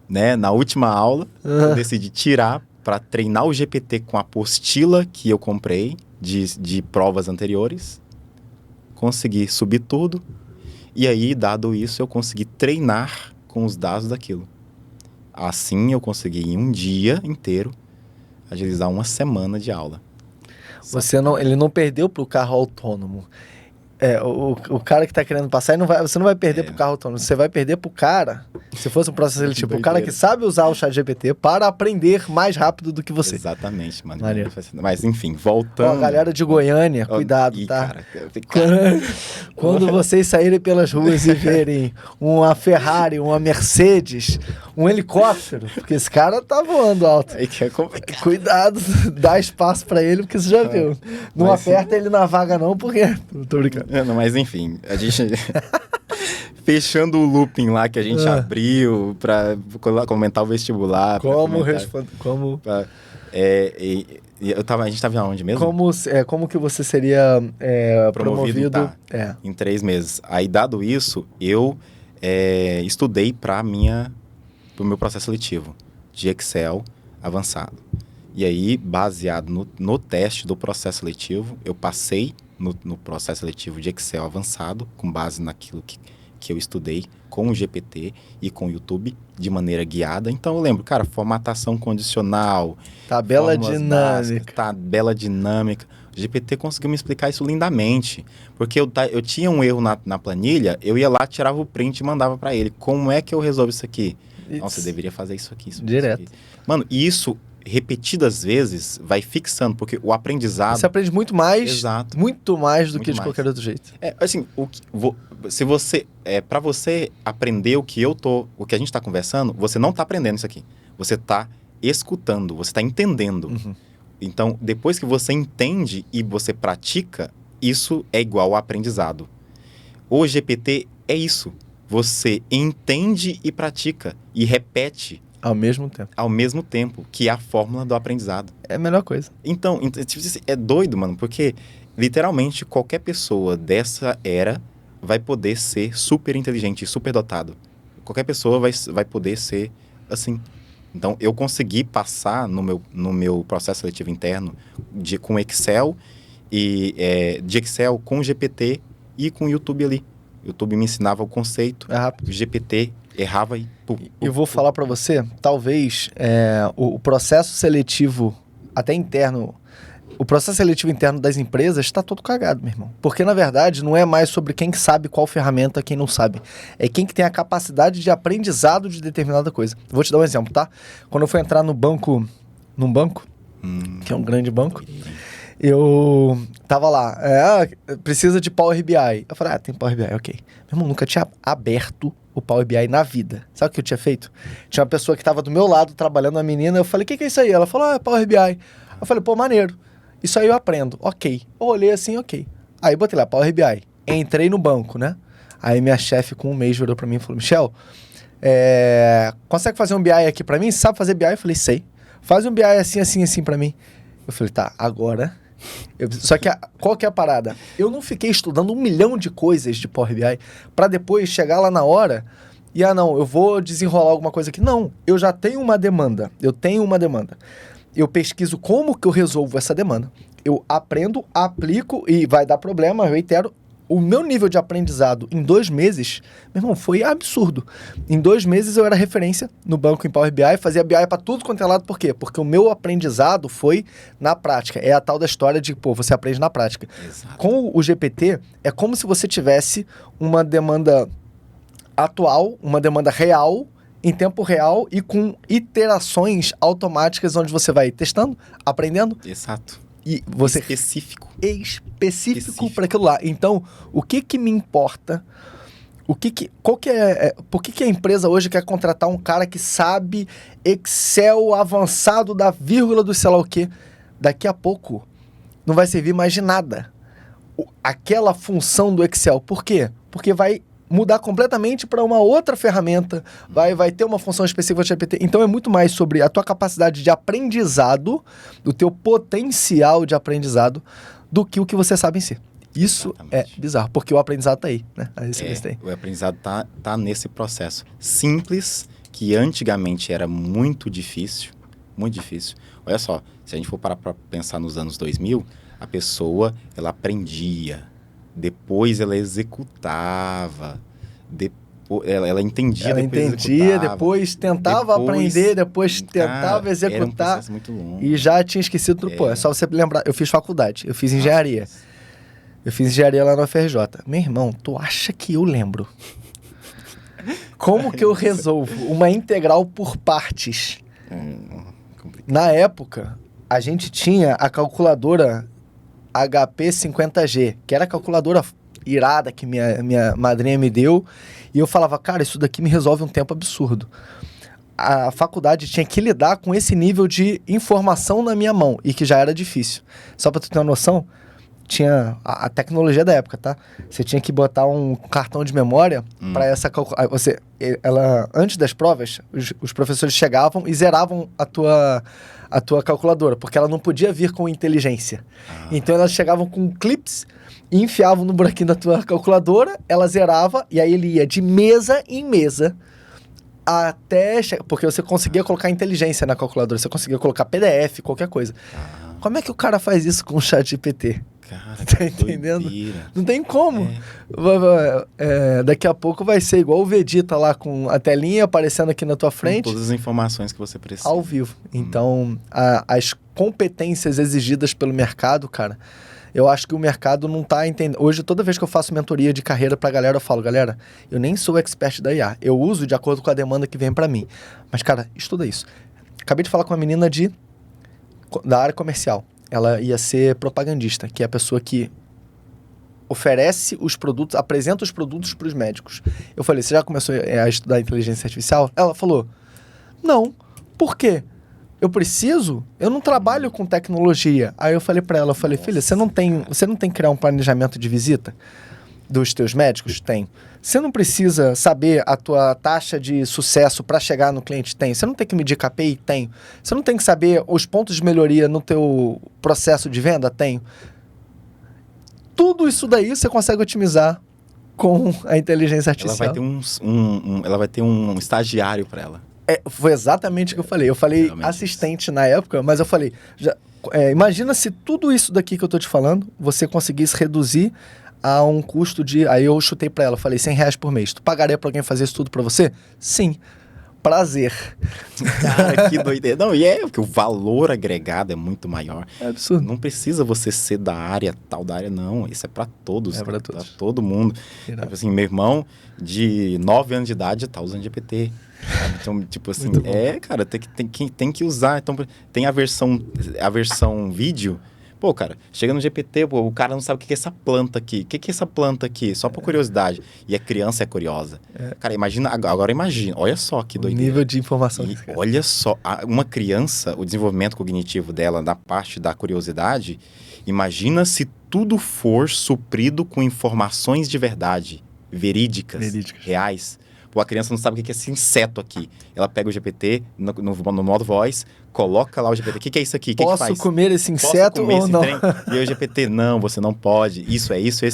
né, na última aula, eu decidi tirar para treinar o GPT com a apostila que eu comprei de provas anteriores. Consegui subir tudo. E aí, dado isso, eu consegui treinar com os dados daquilo. Assim, eu consegui, em um dia inteiro, agilizar 1 semana de aula. Ele não perdeu pro carro autônomo. O cara que tá querendo passar, você não vai perder pro carro autônomo. Você vai perder pro cara, se fosse um processo seletivo, o cara que sabe usar o ChatGPT para aprender mais rápido do que você. Exatamente, mano. Maria. Mas, enfim, voltando... Galera de Goiânia, cuidado, tá? Cara, Quando vocês saírem pelas ruas e verem uma Ferrari, uma Mercedes, um helicóptero, porque esse cara tá voando alto. Aí que é complicado. Cuidado, dá espaço pra ele, porque você já viu. Não aperta ele na vaga não, porque... Não tô brincando. Não, mas enfim, a gente... Fechando o looping lá que a gente abriu pra comentar o vestibular. A gente tava aonde mesmo? Como que você seria promovido tá, em 3 meses. Aí, dado isso, eu estudei pro meu processo seletivo de Excel avançado. E aí, baseado no teste do processo seletivo, eu passei no processo seletivo de Excel avançado, com base naquilo que eu estudei com o GPT e com o YouTube de maneira guiada. Então eu lembro, cara, formatação condicional, tabela dinâmica. Tabela dinâmica. O GPT conseguiu me explicar isso lindamente, porque eu tinha um erro na planilha, eu ia lá, tirava o print e mandava para ele. Como é que eu resolvo isso aqui? Nossa, eu deveria fazer isso aqui. Direto. Isso aqui. Mano, isso repetidas vezes vai fixando, porque o aprendizado... Você aprende muito mais, exato, muito mais do que de qualquer outro jeito. Assim, se você... para você aprender o que a gente está conversando, você não está aprendendo isso aqui. Você está escutando, você está entendendo. Uhum. Então, depois que você entende e você pratica, isso é igual ao aprendizado. O GPT é isso. Você entende e pratica e repete ao mesmo tempo, que é a fórmula do aprendizado. É a melhor coisa. Então, é doido, mano, porque literalmente qualquer pessoa dessa era vai poder ser super inteligente, super dotado. Qualquer pessoa vai poder ser assim. Então, eu consegui passar no meu processo seletivo interno com Excel, de Excel com GPT e com o YouTube ali. O YouTube me ensinava o conceito, o GPT errava e... Eu vou falar para você, talvez o processo seletivo até interno, o processo seletivo interno das empresas está todo cagado, meu irmão. Porque, na verdade, não é mais sobre quem sabe qual ferramenta, quem não sabe. É quem que tem a capacidade de aprendizado de determinada coisa. Vou te dar um exemplo, tá? Quando eu fui entrar num banco, que é um grande banco, eu tava lá, precisa de Power BI. Eu falei, tem Power BI, ok. Meu irmão, nunca tinha aberto o Power BI na vida. Sabe o que eu tinha feito? Tinha uma pessoa que tava do meu lado trabalhando, uma menina, eu falei, o que é isso aí? Ela falou, é Power BI. Eu falei, pô, maneiro. Isso aí eu aprendo. Ok. Eu olhei assim, ok. Aí botei lá, Power BI. Entrei no banco, né? Aí minha chefe com um mês virou pra mim e falou, Michel, consegue fazer um BI aqui pra mim? Sabe fazer BI? Eu falei, sei. Faz um BI assim, assim, assim pra mim. Eu falei, tá, agora Só que qual que é a parada? Eu não fiquei estudando 1 milhão de coisas de Power BI para depois chegar lá na hora e, não, eu vou desenrolar alguma coisa aqui. Não, eu já tenho uma demanda. Eu pesquiso como que eu resolvo essa demanda. Eu aprendo, aplico e vai dar problema, eu reitero. O meu nível de aprendizado em 2 meses, meu irmão, foi absurdo. Em 2 meses eu era referência no banco em Power BI, fazia BI para tudo quanto é lado. Por quê? Porque o meu aprendizado foi na prática. É a tal da história de, você aprende na prática. Exato. Com o GPT, é como se você tivesse uma demanda atual, uma demanda real, em tempo real e com iterações automáticas onde você vai testando, aprendendo. Exato. E você específico para aquilo lá. Então, o que me importa? Por que a empresa hoje quer contratar um cara que sabe Excel avançado da vírgula do sei lá o quê? Daqui a pouco não vai servir mais de nada aquela função do Excel. Por quê? Porque vai mudar completamente para uma outra ferramenta, vai ter uma função específica do GPT. Então é muito mais sobre a tua capacidade de aprendizado, do teu potencial de aprendizado, do que o que você sabe em si. Isso exatamente. É bizarro, porque o aprendizado tá aí, né? O aprendizado tá nesse processo simples, que antigamente era muito difícil. Olha só, se a gente for parar para pensar nos anos 2000, a pessoa, ela aprendia, depois ela executava, ela entendia, depois tentava aprender, depois tentava executar. Era um processo muito longo. E já tinha esquecido tudo. Pô, é só você lembrar, eu fiz faculdade, eu fiz engenharia. Eu fiz engenharia lá no FRJ. Meu irmão, tu acha que eu lembro? Como que eu resolvo uma integral por partes? Na época, a gente tinha a calculadora HP 50G, que era a calculadora irada que minha madrinha me deu, e eu falava, cara, isso daqui me resolve um tempo absurdo. A faculdade tinha que lidar com esse nível de informação na minha mão, e que já era difícil. Só pra tu ter uma noção, tinha a tecnologia da época, tá? Você tinha que botar um cartão de memória para essa calculadora. Antes das provas, os professores chegavam e zeravam a tua calculadora, porque ela não podia vir com inteligência. Então elas chegavam com clips e enfiavam no buraquinho da tua calculadora, ela zerava, e aí ele ia de mesa em mesa até... Porque você conseguia colocar inteligência na calculadora, você conseguia colocar PDF, qualquer coisa. Como é que o cara faz isso com o ChatGPT? Cara, tá entendendo? Doideira. Não tem como. Daqui a pouco vai ser igual o Vegeta lá, com a telinha aparecendo aqui na tua frente. Com todas as informações que você precisa. Ao vivo. Então, as competências exigidas pelo mercado, cara, eu acho que o mercado não tá entendendo. Hoje, toda vez que eu faço mentoria de carreira pra galera, eu falo, galera, eu nem sou expert da IA. Eu uso de acordo com a demanda que vem pra mim. Mas, cara, estuda isso. Acabei de falar com uma menina da área comercial. Ela ia ser propagandista, que é a pessoa que oferece os produtos, apresenta os produtos para os médicos. Eu falei, você já começou a estudar inteligência artificial? Ela falou, não. Por quê? Eu não trabalho com tecnologia. Aí eu falei para ela, filha, você não tem que criar um planejamento de visita dos teus médicos? Tem. Você não precisa saber a tua taxa de sucesso para chegar no cliente? Tem. Você não tem que medir KPI? Tem. Você não tem que saber os pontos de melhoria no teu processo de venda? Tem. Tudo isso daí você consegue otimizar com a inteligência artificial. Ela vai ter um estagiário para ela. Foi exatamente o que eu falei. Eu falei realmente assistente na época, mas eu falei, imagina se tudo isso daqui que eu tô te falando, você conseguisse reduzir a um custo de... Aí eu chutei pra ela, falei, R$100 por mês. Tu pagaria pra alguém fazer isso tudo pra você? Sim. Prazer. Cara, que doideira. Não, porque o valor agregado é muito maior. É absurdo. Não precisa você ser da área, não. Isso é pra todos. É pra todos. Pra todo mundo. Assim, meu irmão, de 9 anos de idade, tá usando GPT. Então, tipo assim, cara, tem que usar. Então, tem a versão vídeo. Pô, cara, chega no GPT, o cara não sabe o que é essa planta aqui. O que é essa planta aqui? Só por curiosidade. E a criança é curiosa. Cara, agora imagina. Olha só que doideira. O nível de informação. Olha só, uma criança, o desenvolvimento cognitivo dela, na parte da curiosidade, imagina se tudo for suprido com informações de verdade, verídicas. Reais. Pô, a criança não sabe o que é esse inseto aqui. Ela pega o GPT no modo voz, coloca lá o GPT. O que é isso aqui? O que Posso faz? comer esse Posso inseto comer ou esse não? trem? E aí o GPT, não, você não pode. Isso é isso.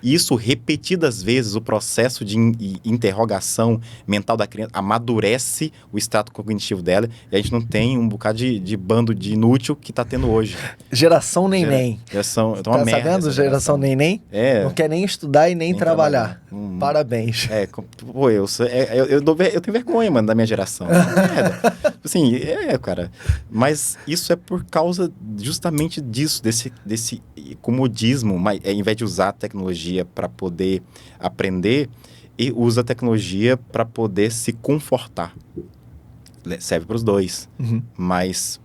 Isso repetidas vezes, o processo de interrogação mental da criança amadurece o extrato cognitivo dela e a gente não tem um bocado de bando de inútil que tá tendo hoje. Geração neném. Geração, Tá sabendo? Geração neném? É. Não quer nem estudar e nem trabalhar. Parabéns. Pô, eu tenho vergonha, mano, da minha geração. Merda. Assim, cara. Mas isso é por causa justamente disso, desse comodismo. Mas, ao invés de usar a tecnologia para poder aprender, e usa a tecnologia para poder se confortar. Serve para os dois. Uhum. Mas,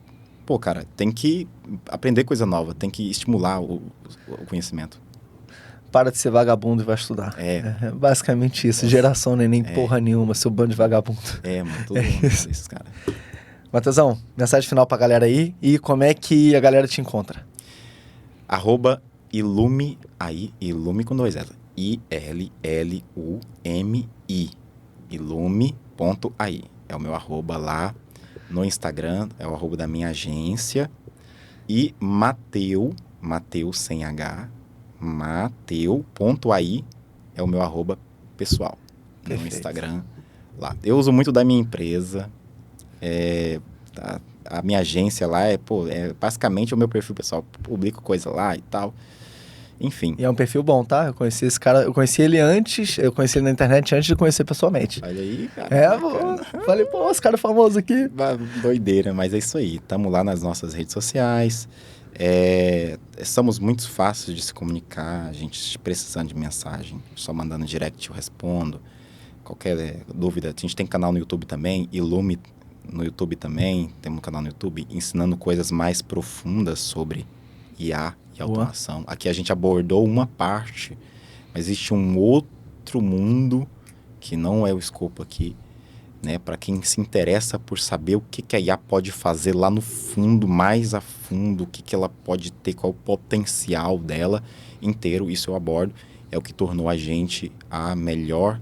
pô, cara, tem que aprender coisa nova, tem que estimular o conhecimento. Para de ser vagabundo e vai estudar. É basicamente isso. Geração neném porra nenhuma, seu bando de vagabundo. Mano, todo mundo isso, cara. Matheusão, mensagem final pra galera aí. E como é que a galera te encontra? @ilume, aí, ilume com 2 L. ILLUMI. Ilume.ai. É o meu @ lá no Instagram, é o @ da minha agência. E Mateu sem H, Mateu.ai é o meu @ pessoal. Perfeito. No Instagram lá. Eu uso muito da minha empresa. A minha agência lá é basicamente o meu perfil pessoal. Publico coisa lá e tal. Enfim. E é um perfil bom, tá? Eu conheci esse cara, eu conheci ele na internet antes de conhecer pessoalmente. Olha aí, cara. Falei, pô, esse cara é famoso aqui. Doideira, mas é isso aí. Tamo lá nas nossas redes sociais. Somos muito fáceis de se comunicar. A gente precisando de mensagem, só mandando direct eu respondo. Qualquer dúvida, a gente tem canal no YouTube também, Ilume no YouTube também. Temos um canal no YouTube ensinando coisas mais profundas sobre IA e automação. Aqui a gente abordou uma parte, mas existe um outro mundo que não é o escopo aqui, né? Para quem se interessa por saber o que a IA pode fazer lá no fundo, mais a fundo, o que ela pode ter, qual o potencial dela inteiro, isso eu abordo. É o que tornou a gente a maior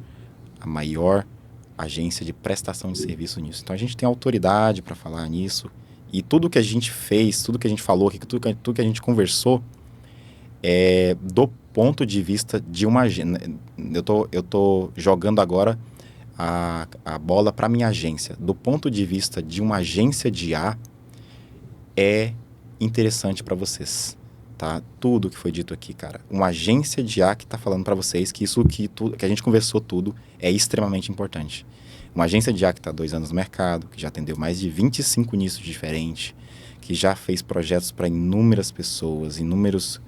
agência de prestação de serviço nisso. Então a gente tem autoridade para falar nisso. E tudo que a gente fez, tudo que a gente falou aqui, tudo que a gente conversou, do ponto de vista de uma agência. Eu tô jogando agora a bola para minha agência. Do ponto de vista de uma agência de IA, é interessante para vocês, tá? Tudo que foi dito aqui, cara. Uma agência de IA que está falando para vocês que tudo que a gente conversou tudo é extremamente importante. Uma agência de IA que está há 2 anos no mercado, que já atendeu mais de 25 nichos diferentes, que já fez projetos para inúmeras pessoas, inúmeros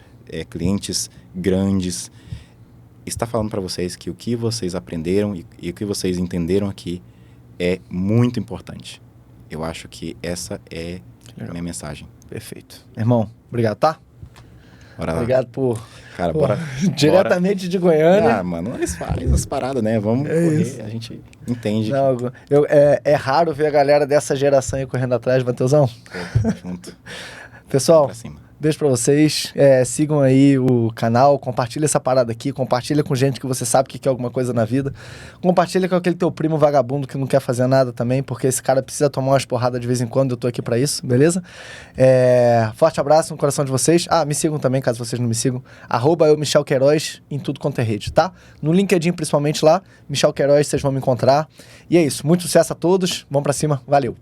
clientes grandes, está falando para vocês que o que vocês aprenderam e o que vocês entenderam aqui é muito importante. Eu acho que essa é a minha mensagem. Perfeito. Irmão, obrigado, tá? Bora lá. Obrigado por... Cara, bora. Diretamente de Goiânia. Mano, eles fazem as paradas, né? Vamos correr, isso. A gente entende. Não, é raro ver a galera dessa geração aí correndo atrás, Matheusão. Junto. Pessoal, pra cima. Beijo pra vocês, sigam aí o canal, compartilha essa parada aqui, compartilha com gente que você sabe que quer alguma coisa na vida, compartilha com aquele teu primo vagabundo que não quer fazer nada também, porque esse cara precisa tomar umas porradas de vez em quando, eu tô aqui pra isso, beleza? Forte abraço no coração de vocês, me sigam também, caso vocês não me sigam, @eu Michel Queiroz em tudo quanto é rede, tá? No LinkedIn principalmente lá, Michel Queiroz, vocês vão me encontrar, e é isso, muito sucesso a todos, vamos pra cima, valeu!